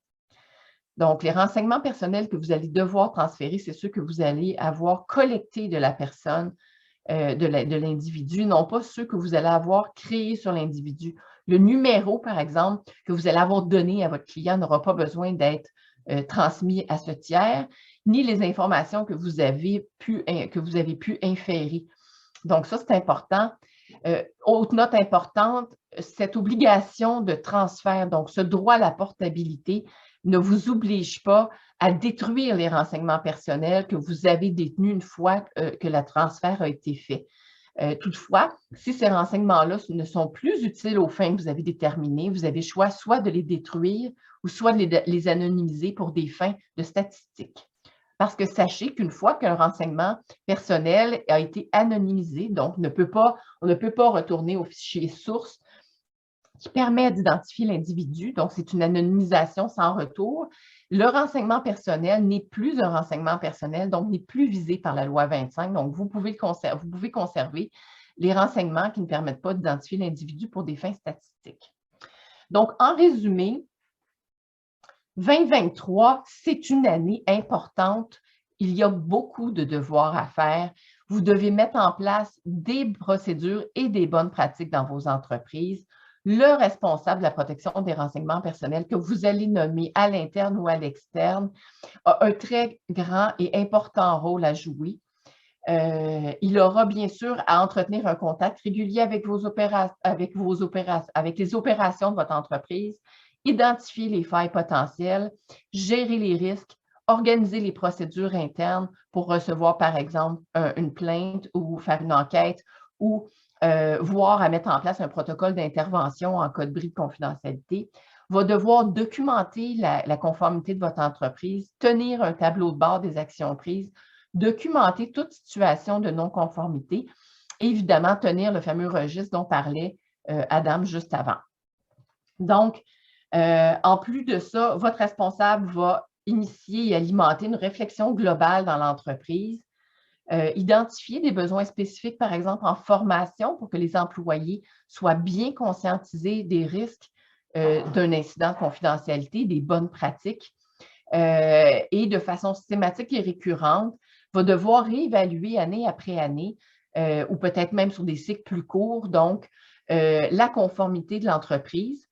Speaker 3: Donc, les renseignements personnels que vous allez devoir transférer, c'est ceux que vous allez avoir collectés de la personne, de l'individu, non pas ceux que vous allez avoir créés sur l'individu. Le numéro, par exemple, que vous allez avoir donné à votre client n'aura pas besoin d'être transmis à ce tiers, ni les informations que vous avez pu inférer. Donc, ça, c'est important. Autre note importante, cette obligation de transfert, donc ce droit à la portabilité, ne vous oblige pas à détruire les renseignements personnels que vous avez détenus une fois que le transfert a été fait. Toutefois, si ces renseignements-là ne sont plus utiles aux fins que vous avez déterminées, vous avez le choix soit de les détruire ou soit de les anonymiser pour des fins de statistiques. Parce que sachez qu'une fois qu'un renseignement personnel a été anonymisé, donc on ne peut pas retourner au fichier source qui permet d'identifier l'individu, donc c'est une anonymisation sans retour. Le renseignement personnel n'est plus un renseignement personnel, donc n'est plus visé par la loi 25. Donc, vous pouvez conserver les renseignements qui ne permettent pas d'identifier l'individu pour des fins statistiques. Donc, en résumé, 2023, c'est une année importante. Il y a beaucoup de devoirs à faire. Vous devez mettre en place des procédures et des bonnes pratiques dans vos entreprises. Le responsable de la protection des renseignements personnels que vous allez nommer à l'interne ou à l'externe a un très grand et important rôle à jouer. Il aura bien sûr à entretenir un contact régulier avec les opérations de votre entreprise, identifier les failles potentielles, gérer les risques, organiser les procédures internes pour recevoir, par exemple, une plainte ou faire une enquête ou voire à mettre en place un protocole d'intervention en cas de bris de confidentialité, va devoir documenter la conformité de votre entreprise, tenir un tableau de bord des actions prises, documenter toute situation de non-conformité et évidemment tenir le fameux registre dont parlait Adam juste avant. Donc, en plus de ça, votre responsable va initier et alimenter une réflexion globale dans l'entreprise, identifier des besoins spécifiques, par exemple, en formation pour que les employés soient bien conscientisés des risques d'un incident de confidentialité, des bonnes pratiques, et de façon systématique et récurrente, va devoir réévaluer année après année, ou peut-être même sur des cycles plus courts, donc la conformité de l'entreprise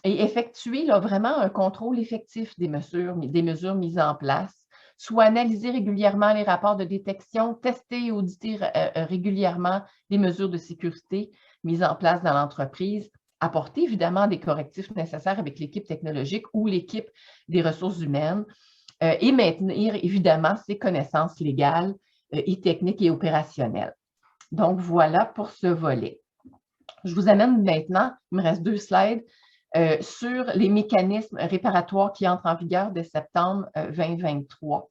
Speaker 3: et effectuer là, vraiment un contrôle effectif des mesures mises en place, soit analyser régulièrement les rapports de détection, tester et auditer régulièrement les mesures de sécurité mises en place dans l'entreprise, apporter évidemment des correctifs nécessaires avec l'équipe technologique ou l'équipe des ressources humaines et maintenir évidemment ses connaissances légales et techniques et opérationnelles. Donc, voilà pour ce volet. Je vous amène maintenant, il me reste 2 slides, sur les mécanismes réparatoires qui entrent en vigueur dès septembre 2023.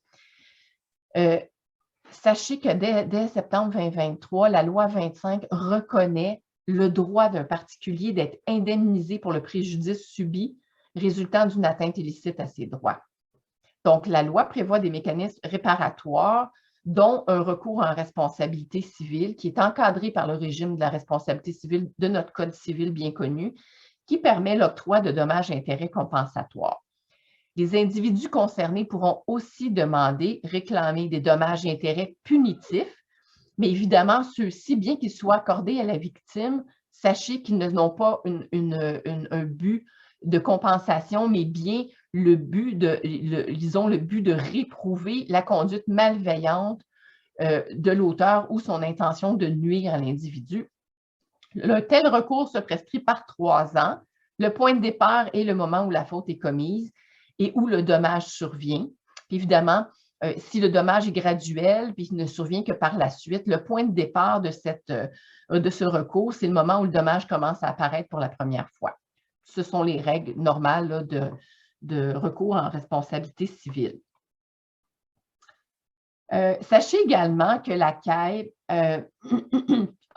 Speaker 3: Sachez que dès septembre 2023, la loi 25 reconnaît le droit d'un particulier d'être indemnisé pour le préjudice subi résultant d'une atteinte illicite à ses droits. Donc, la loi prévoit des mécanismes réparatoires, dont un recours en responsabilité civile qui est encadré par le régime de la responsabilité civile de notre Code civil bien connu, qui permet l'octroi de dommages et intérêts compensatoires. Les individus concernés pourront aussi demander, réclamer des dommages et intérêts punitifs, mais évidemment, ceux-ci, bien qu'ils soient accordés à la victime, sachez qu'ils n'ont pas un but de compensation, mais bien le but de réprouver la conduite malveillante de l'auteur ou son intention de nuire à l'individu. Un tel recours se prescrit par 3 ans. Le point de départ est le moment où la faute est commise et où le dommage survient. Puis évidemment, si le dommage est graduel puis il ne survient que par la suite, le point de départ de ce recours, c'est le moment où le dommage commence à apparaître pour la première fois. Ce sont les règles normales là, de recours en responsabilité civile. Sachez également que la CAI a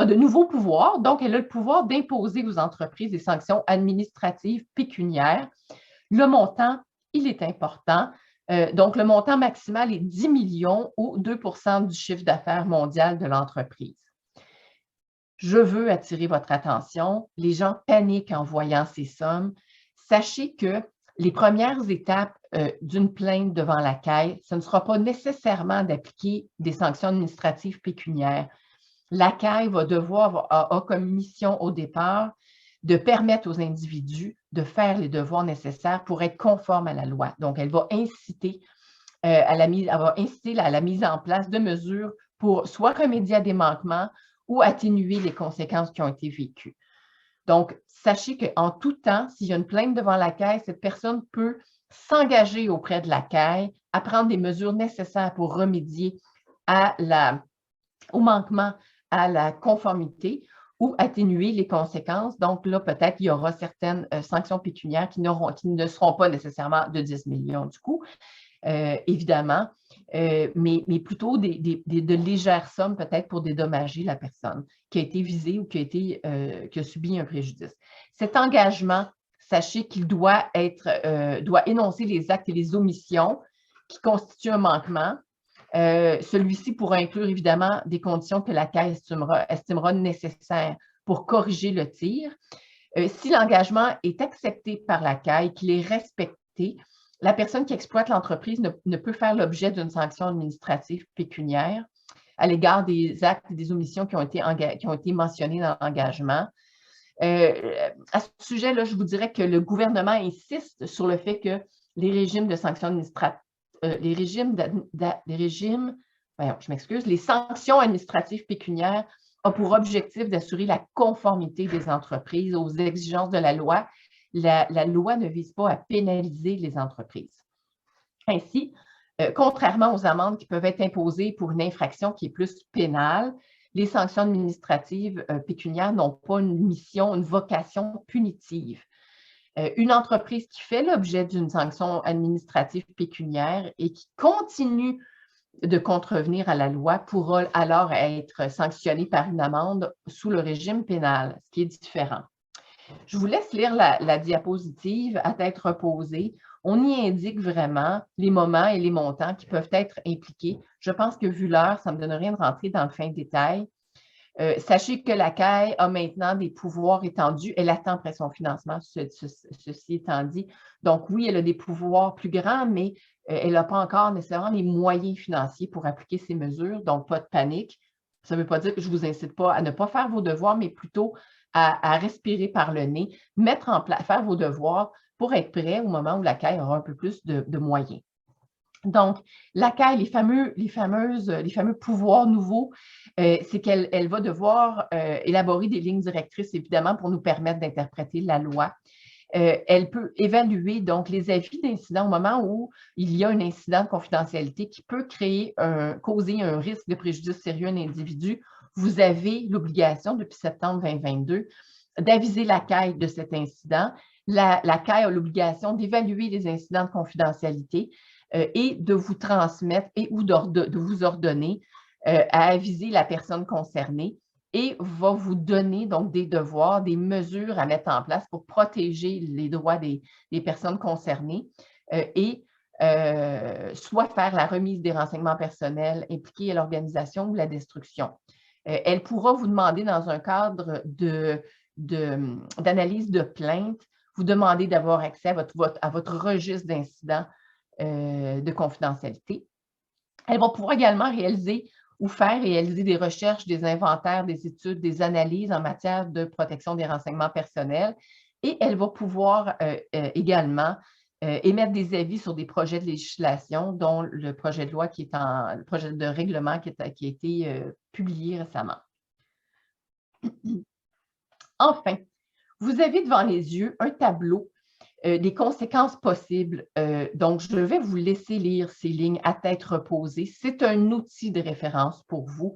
Speaker 3: de nouveaux pouvoirs. Donc, elle a le pouvoir d'imposer aux entreprises des sanctions administratives pécuniaires. Le montant, il est important. Donc, le montant maximal est 10 millions ou 2% du chiffre d'affaires mondial de l'entreprise. Je veux attirer votre attention. Les gens paniquent en voyant ces sommes. Sachez que les premières étapes d'une plainte devant la CAI, ce ne sera pas nécessairement d'appliquer des sanctions administratives pécuniaires. La CAI va devoir, a comme mission au départ, de permettre aux individus de faire les devoirs nécessaires pour être conformes à la loi. Donc, elle va inciter à la mise en place de mesures pour soit remédier à des manquements ou atténuer les conséquences qui ont été vécues. Donc, sachez qu'en tout temps, s'il y a une plainte devant la CAI, cette personne peut s'engager auprès de la CAI à prendre des mesures nécessaires pour remédier au manquement à la conformité ou atténuer les conséquences. Donc là, peut-être qu'il y aura certaines sanctions pécuniaires qui ne seront pas nécessairement de 10 millions du coup, évidemment, mais plutôt de légères sommes peut-être pour dédommager la personne qui a été visée ou qui a subi un préjudice. Cet engagement, sachez qu'il doit énoncer les actes et les omissions qui constituent un manquement. Celui-ci pourra inclure évidemment des conditions que la CAI estimera nécessaires pour corriger le tir. Si l'engagement est accepté par la CAI, qu'il est respecté, la personne qui exploite l'entreprise ne peut faire l'objet d'une sanction administrative pécuniaire à l'égard des actes et des omissions qui ont été mentionnés dans l'engagement. À ce sujet-là, je vous dirais que le gouvernement insiste sur le fait que les régimes de sanctions administratives, les sanctions administratives pécuniaires ont pour objectif d'assurer la conformité des entreprises aux exigences de la loi. La loi ne vise pas à pénaliser les entreprises. Ainsi, contrairement aux amendes qui peuvent être imposées pour une infraction qui est plus pénale, les sanctions administratives pécuniaires n'ont pas une vocation punitive. Une entreprise qui fait l'objet d'une sanction administrative pécuniaire et qui continue de contrevenir à la loi pourra alors être sanctionnée par une amende sous le régime pénal, ce qui est différent. Je vous laisse lire la diapositive à tête reposée. On y indique vraiment les moments et les montants qui peuvent être impliqués. Je pense que vu l'heure, ça ne me donne rien de rentrer dans le fin détail. Sachez que la CAI a maintenant des pouvoirs étendus. Elle attend après son financement, ceci étant dit. Donc oui, elle a des pouvoirs plus grands, mais elle n'a pas encore nécessairement les moyens financiers pour appliquer ces mesures, donc pas de panique. Ça ne veut pas dire que je ne vous incite pas à ne pas faire vos devoirs, mais plutôt à respirer par le nez, faire vos devoirs pour être prêt au moment où la CAI aura un peu plus de moyens. Donc, la CAI, les fameux pouvoirs nouveaux, c'est qu'elle va devoir élaborer des lignes directrices, évidemment, pour nous permettre d'interpréter la loi. Elle peut évaluer donc les avis d'incident au moment où il y a un incident de confidentialité qui peut causer un risque de préjudice sérieux à un individu. Vous avez l'obligation, depuis septembre 2022, d'aviser la CAI de cet incident. La CAI a l'obligation d'évaluer les incidents de confidentialité et de vous transmettre ou de vous ordonner à aviser la personne concernée et va vous donner donc des devoirs, des mesures à mettre en place pour protéger les droits des personnes concernées et soit faire la remise des renseignements personnels impliqués à l'organisation ou la destruction. Elle pourra vous demander dans un cadre d'analyse de plainte, vous demander d'avoir accès à votre registre d'incidents de confidentialité. Elle va pouvoir également faire réaliser des recherches, des inventaires, des études, des analyses en matière de protection des renseignements personnels et elle va pouvoir également émettre des avis sur des projets de législation, dont le projet de loi le projet de règlement qui a été publié récemment. Enfin, vous avez devant les yeux un tableau des conséquences possibles. Donc, je vais vous laisser lire ces lignes à tête reposée. C'est un outil de référence pour vous.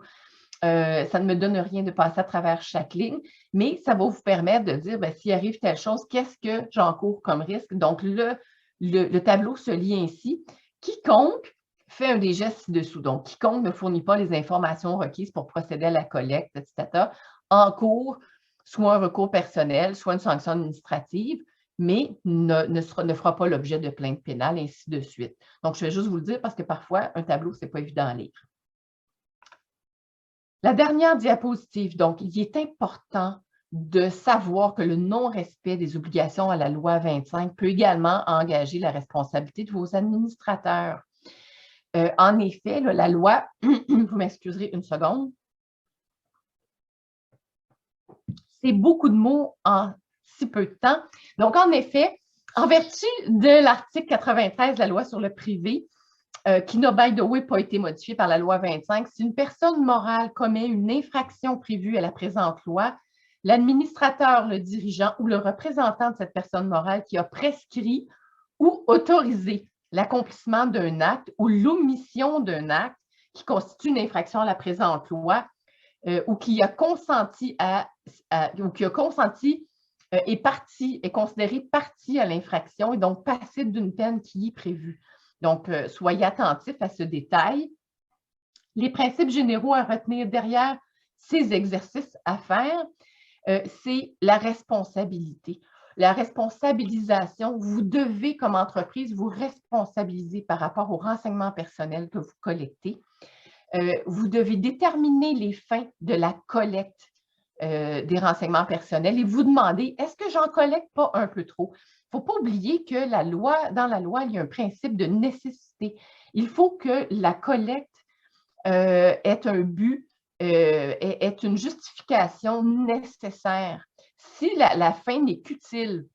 Speaker 3: Ça ne me donne rien de passer à travers chaque ligne, mais ça va vous permettre de dire, s'il arrive telle chose, qu'est-ce que j'encours comme risque? Donc, le tableau se lit ainsi. Quiconque fait un des gestes ci-dessous. Donc, quiconque ne fournit pas les informations requises pour procéder à la collecte, etc., encourt soit un recours personnel, soit une sanction administrative, mais ne fera pas l'objet de plainte pénale, ainsi de suite. Donc, je vais juste vous le dire parce que parfois, un tableau, ce n'est pas évident à lire. La dernière diapositive, donc, il est important de savoir que le non-respect des obligations à la loi 25 peut également engager la responsabilité de vos administrateurs. En effet, là, la loi, vous m'excuserez une seconde, c'est beaucoup de mots en si peu de temps. Donc, en effet, en vertu de l'article 93 de la loi sur le privé, qui n'a, by the way, pas été modifié par la loi 25, si une personne morale commet une infraction prévue à la présente loi, l'administrateur, le dirigeant ou le représentant de cette personne morale qui a prescrit ou autorisé l'accomplissement d'un acte ou l'omission d'un acte qui constitue une infraction à la présente loi ou qui a consenti est considéré partie à l'infraction et donc passible d'une peine qui est prévue. Donc, soyez attentifs à ce détail. Les principes généraux à retenir derrière ces exercices à faire, c'est la responsabilité. La responsabilisation, vous devez, comme entreprise, vous responsabiliser par rapport aux renseignements personnels que vous collectez. Vous devez déterminer les fins de la collecte des renseignements personnels et vous demander, est-ce que j'en collecte pas un peu trop? Il ne faut pas oublier que dans la loi, il y a un principe de nécessité. Il faut que la collecte ait un but, ait une justification nécessaire. Si la fin n'est qu'utile,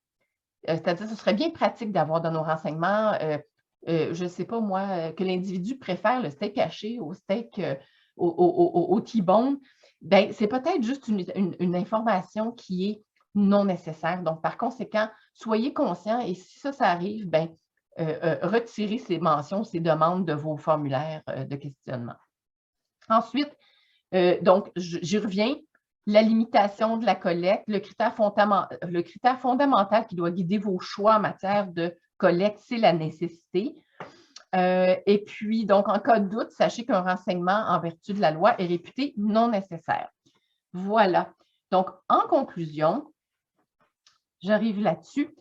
Speaker 3: c'est-à-dire que ce serait bien pratique d'avoir dans nos renseignements, je ne sais pas moi, que l'individu préfère le steak haché au steak au T-bone, ben, c'est peut-être juste une information qui est non nécessaire. Donc, par conséquent, soyez conscients et si ça arrive, ben, retirez ces mentions, ces demandes de vos formulaires de questionnement. Ensuite, donc, j'y reviens, la limitation de la collecte, le critère fondamental qui doit guider vos choix en matière de collecte, c'est la nécessité. Et puis, donc, en cas de doute, sachez qu'un renseignement en vertu de la loi est réputé non nécessaire. Voilà. Donc, en conclusion, j'arrive là-dessus.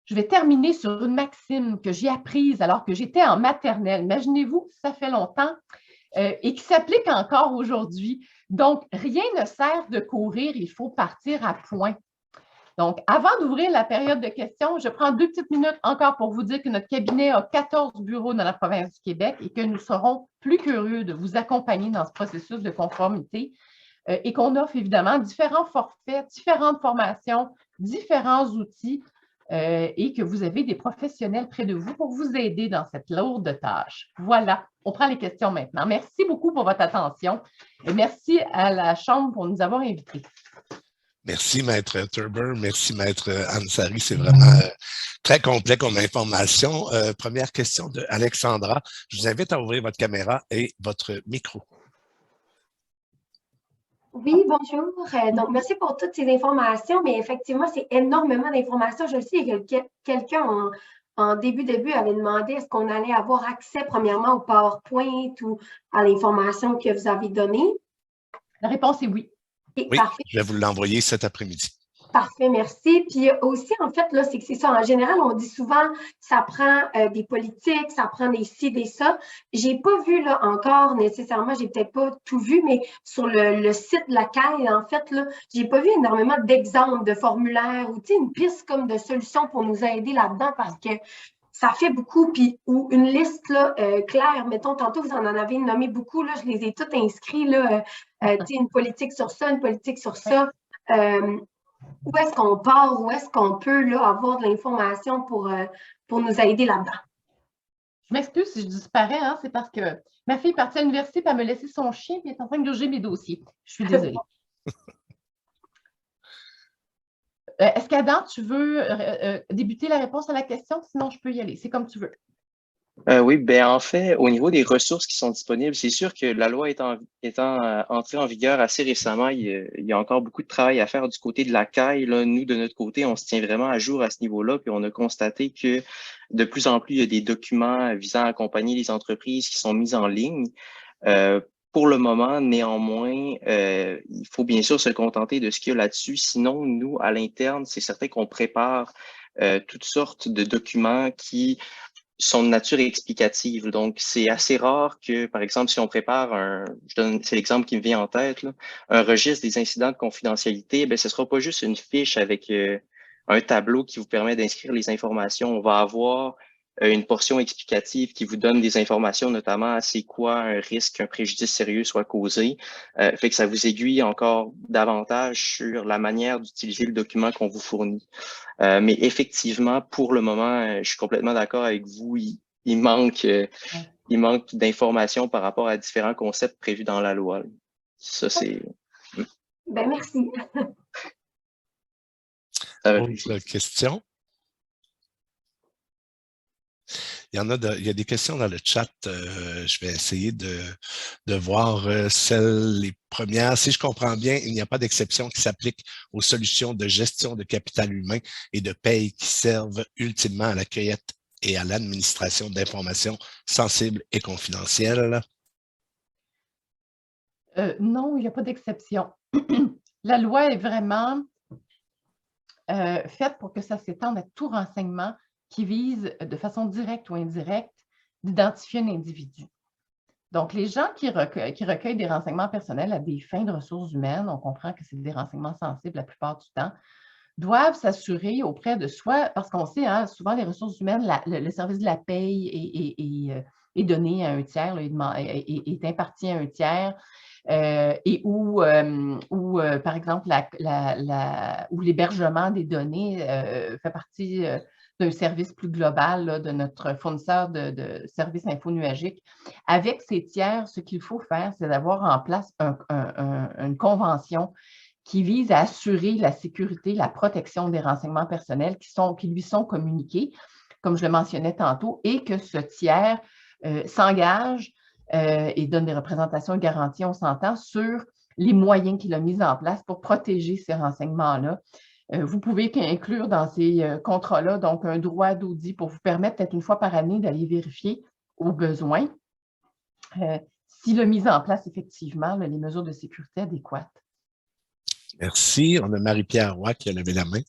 Speaker 3: Je vais terminer sur une maxime que j'ai apprise alors que j'étais en maternelle. Imaginez-vous, ça fait longtemps et qui s'applique encore aujourd'hui. Donc, rien ne sert de courir, il faut partir à point. Donc, avant d'ouvrir la période de questions, je prends 2 petites minutes encore pour vous dire que notre cabinet a 14 bureaux dans la province du Québec et que nous serons plus curieux de vous accompagner dans ce processus de conformité et qu'on offre évidemment différents forfaits, différentes formations, différents outils et que vous avez des professionnels près de vous pour vous aider dans cette lourde tâche. Voilà, on prend les questions maintenant. Merci beaucoup pour votre attention et merci à la Chambre pour nous avoir invités.
Speaker 2: Merci, Maître Turber. Merci, Maître Ansari. C'est vraiment très complet comme information. Première question de Alexandra. Je vous invite à ouvrir votre caméra et votre micro.
Speaker 9: Oui, bonjour. Donc, merci pour toutes ces informations, mais effectivement, c'est énormément d'informations. Je sais que quelqu'un en début avait demandé est-ce qu'on allait avoir accès premièrement au PowerPoint ou à l'information que vous avez donnée.
Speaker 3: La réponse est oui.
Speaker 2: Oui,
Speaker 9: parfait.
Speaker 2: Je vais vous l'envoyer cet après-midi.
Speaker 9: Parfait, merci. Puis aussi, en fait, là, c'est que c'est ça. En général, on dit souvent, ça prend des politiques, ça prend des ci, des ça. J'ai pas vu, là, encore nécessairement, j'ai peut-être pas tout vu, mais sur le site de la CAI, en fait, là, j'ai pas vu énormément d'exemples de formulaires ou, tu sais, une piste comme de solutions pour nous aider là-dedans parce que ça fait beaucoup, puis ou une liste là, claire, mettons, tantôt, vous en avez nommé beaucoup, là, je les ai toutes inscrits, là, tu sais, une politique sur ça, une politique sur ça. Où est-ce qu'on part, où est-ce qu'on peut là, avoir de l'information pour nous aider là-dedans?
Speaker 3: Je m'excuse si je disparais, hein, c'est parce que ma fille est partie à l'université et elle me laissé son chien et elle est en train de gruger mes dossiers. Je suis désolée. Est-ce qu'Adam, tu veux débuter la réponse à la question? Sinon, je peux y aller. C'est comme tu veux.
Speaker 4: Oui, ben en fait, au niveau des ressources qui sont disponibles, c'est sûr que la loi étant entrée en vigueur assez récemment, il y a encore beaucoup de travail à faire du côté de la CAI. Là, nous, de notre côté, on se tient vraiment à jour à ce niveau-là, puis on a constaté que de plus en plus, il y a des documents visant à accompagner les entreprises qui sont mis en ligne. Pour le moment, néanmoins, il faut bien sûr se contenter de ce qu'il y a là-dessus. Sinon, nous, à l'interne, c'est certain qu'on prépare toutes sortes de documents qui sont de nature explicative. Donc, c'est assez rare que, par exemple, si on prépare c'est l'exemple qui me vient en tête, là, un registre des incidents de confidentialité, ben, ce sera pas juste une fiche avec un tableau qui vous permet d'inscrire les informations. On va avoir une portion explicative qui vous donne des informations, notamment à c'est quoi un risque qu'un préjudice sérieux soit causé. Fait que ça vous aiguille encore davantage sur la manière d'utiliser le document qu'on vous fournit. Mais effectivement, pour le moment, je suis complètement d'accord avec vous. Il manque d'informations par rapport à différents concepts prévus dans la loi. Ça, c'est...
Speaker 9: Ben, merci.
Speaker 2: Autre question? Il y a des questions dans le chat. Je vais essayer de voir les premières. Si je comprends bien, il n'y a pas d'exception qui s'applique aux solutions de gestion de capital humain et de paye qui servent ultimement à la cueillette et à l'administration d'informations sensibles et confidentielles.
Speaker 3: Non, il n'y a pas d'exception. La loi est vraiment faite pour que ça s'étende à tout renseignement qui vise de façon directe ou indirecte d'identifier un individu. Donc, les gens qui recueillent des renseignements personnels à des fins de ressources humaines, on comprend que c'est des renseignements sensibles la plupart du temps, doivent s'assurer auprès de soi, parce qu'on sait, hein, souvent les ressources humaines, le service de la paye est donné à un tiers, est imparti à un tiers, et où, par exemple, où l'hébergement des données fait partie d'un service plus global là, de notre fournisseur de services infonuagiques. Avec ces tiers, ce qu'il faut faire, c'est d'avoir en place une convention qui vise à assurer la sécurité, la protection des renseignements personnels qui lui sont communiqués, comme je le mentionnais tantôt, et que ce tiers s'engage et donne des représentations et garanties, on s'entend, sur les moyens qu'il a mis en place pour protéger ces renseignements-là. Vous pouvez inclure dans ces contrats-là donc un droit d'audit pour vous permettre peut-être une fois par année d'aller vérifier au besoin s'il a mis en place effectivement les mesures de sécurité adéquates.
Speaker 2: Merci. On a Marie-Pierre Roy qui a levé la main.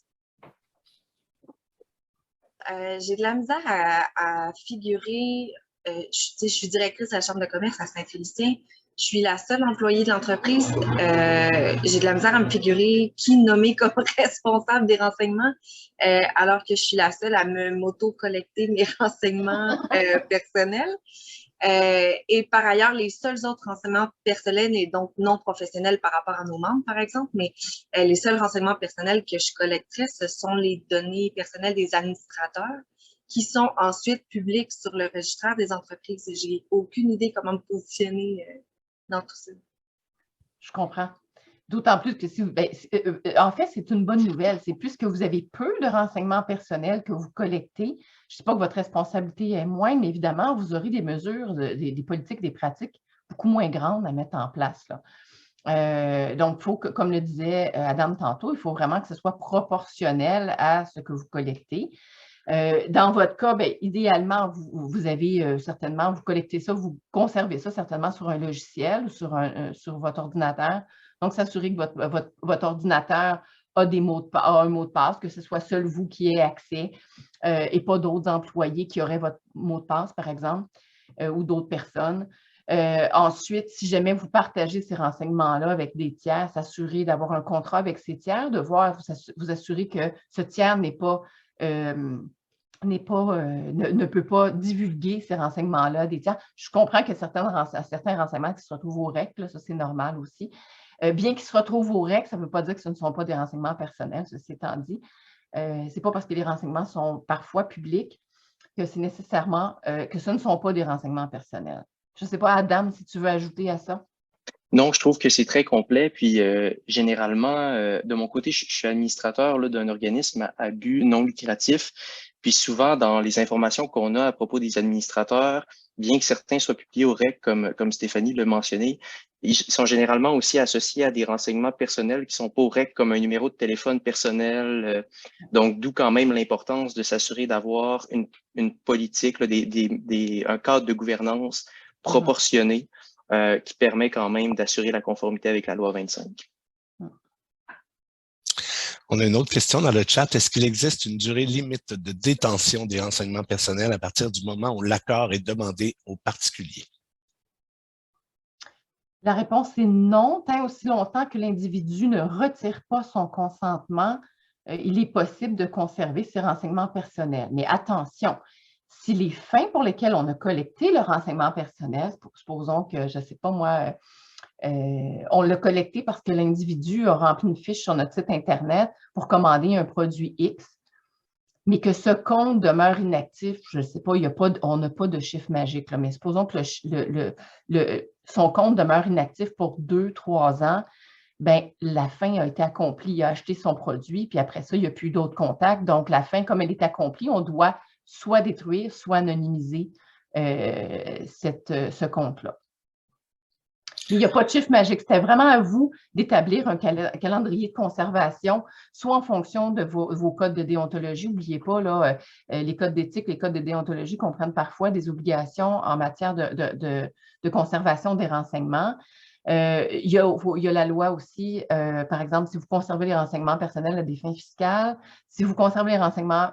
Speaker 10: J'ai de la misère à figurer. Je suis directrice de la Chambre de commerce à Saint-Félicien. Je suis la seule employée de l'entreprise. J'ai de la misère à me figurer qui nommer comme responsable des renseignements, alors que je suis la seule à m'auto-collecter mes renseignements personnels. Et par ailleurs, les seuls autres renseignements personnels et donc non professionnels par rapport à nos membres, par exemple, mais les seuls renseignements personnels que je collecterais, ce sont les données personnelles des administrateurs qui sont ensuite publiques sur le registraire des entreprises. Et j'ai aucune idée comment me positionner dans tout ça.
Speaker 3: Je comprends. D'autant plus que en fait, c'est une bonne nouvelle. C'est plus que vous avez peu de renseignements personnels que vous collectez. Je ne dis pas que votre responsabilité est moindre, mais évidemment, vous aurez des mesures, des politiques, des pratiques beaucoup moins grandes à mettre en place, là. Donc, il faut que, comme le disait Adam tantôt, il faut vraiment que ce soit proportionnel à ce que vous collectez. Dans votre cas, bien, idéalement, vous avez certainement, vous collectez ça, vous conservez ça certainement sur un logiciel ou sur votre ordinateur. Donc, s'assurer que votre ordinateur a un mot de passe, que ce soit seul vous qui ayez accès et pas d'autres employés qui auraient votre mot de passe, par exemple, ou d'autres personnes. Ensuite, si jamais vous partagez ces renseignements-là avec des tiers, s'assurer d'avoir un contrat avec ces tiers, de vous assurer que ce tiers ne peut pas divulguer ces renseignements-là des tiers. Je comprends que certains renseignements qui se retrouvent au REC, là, ça c'est normal aussi. Bien qu'ils se retrouvent au REC, ça ne veut pas dire que ce ne sont pas des renseignements personnels, ceci étant dit. Ce n'est pas parce que les renseignements sont parfois publics que c'est nécessairement que ce ne sont pas des renseignements personnels. Je ne sais pas, Adam, si tu veux ajouter à ça.
Speaker 4: Non, je trouve que c'est très complet. Puis, généralement, de mon côté, je suis administrateur d'un organisme à but non lucratif. Puis souvent, dans les informations qu'on a à propos des administrateurs, bien que certains soient publiés au REC, comme Stéphanie l'a mentionné, ils sont généralement aussi associés à des renseignements personnels qui sont pas au REC, comme un numéro de téléphone personnel. Donc, d'où quand même l'importance de s'assurer d'avoir une politique, là, un cadre de gouvernance proportionné qui permet quand même d'assurer la conformité avec la loi 25.
Speaker 2: On a une autre question dans le chat. Est-ce qu'il existe une durée limite de détention des renseignements personnels à partir du moment où l'accord est demandé aux particuliers?
Speaker 3: La réponse est non. Tant aussi longtemps que l'individu ne retire pas son consentement, il est possible de conserver ses renseignements personnels. Mais attention, si les fins pour lesquelles on a collecté le renseignement personnel, supposons que, je ne sais pas moi, on l'a collecté parce que l'individu a rempli une fiche sur notre site Internet pour commander un produit X, mais que ce compte demeure inactif, je ne sais pas, on n'a pas de chiffre magique, là, mais supposons que son compte demeure inactif pour 2-3 ans, bien, la fin a été accomplie, il a acheté son produit, puis après ça, il n'y a plus d'autres contacts. Donc, la fin, comme elle est accomplie, on doit soit détruire, soit anonymiser ce compte-là. Il n'y a pas de chiffre magique. C'était vraiment à vous d'établir un calendrier de conservation, soit en fonction de vos codes de déontologie. N'oubliez pas, là, les codes d'éthique, les codes de déontologie comprennent parfois des obligations en matière de conservation des renseignements. Il y a la loi aussi, par exemple, si vous conservez les renseignements personnels à des fins fiscales, si vous conservez les renseignements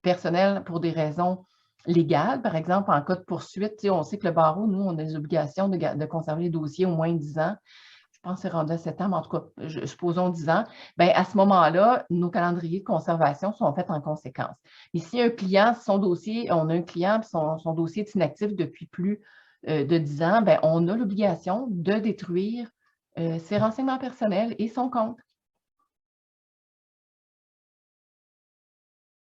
Speaker 3: personnels pour des raisons légales, par exemple, en cas de poursuite, on sait que le barreau, nous, on a des obligations de conserver les dossiers au moins 10 ans. Je pense que c'est rendu à 7 ans, mais en tout cas, supposons 10 ans. Bien, à ce moment-là, nos calendriers de conservation sont faits en conséquence. Mais si un client, on a un client, son dossier est inactif depuis plus de 10 ans, bien, on a l'obligation de détruire ses renseignements personnels et son compte.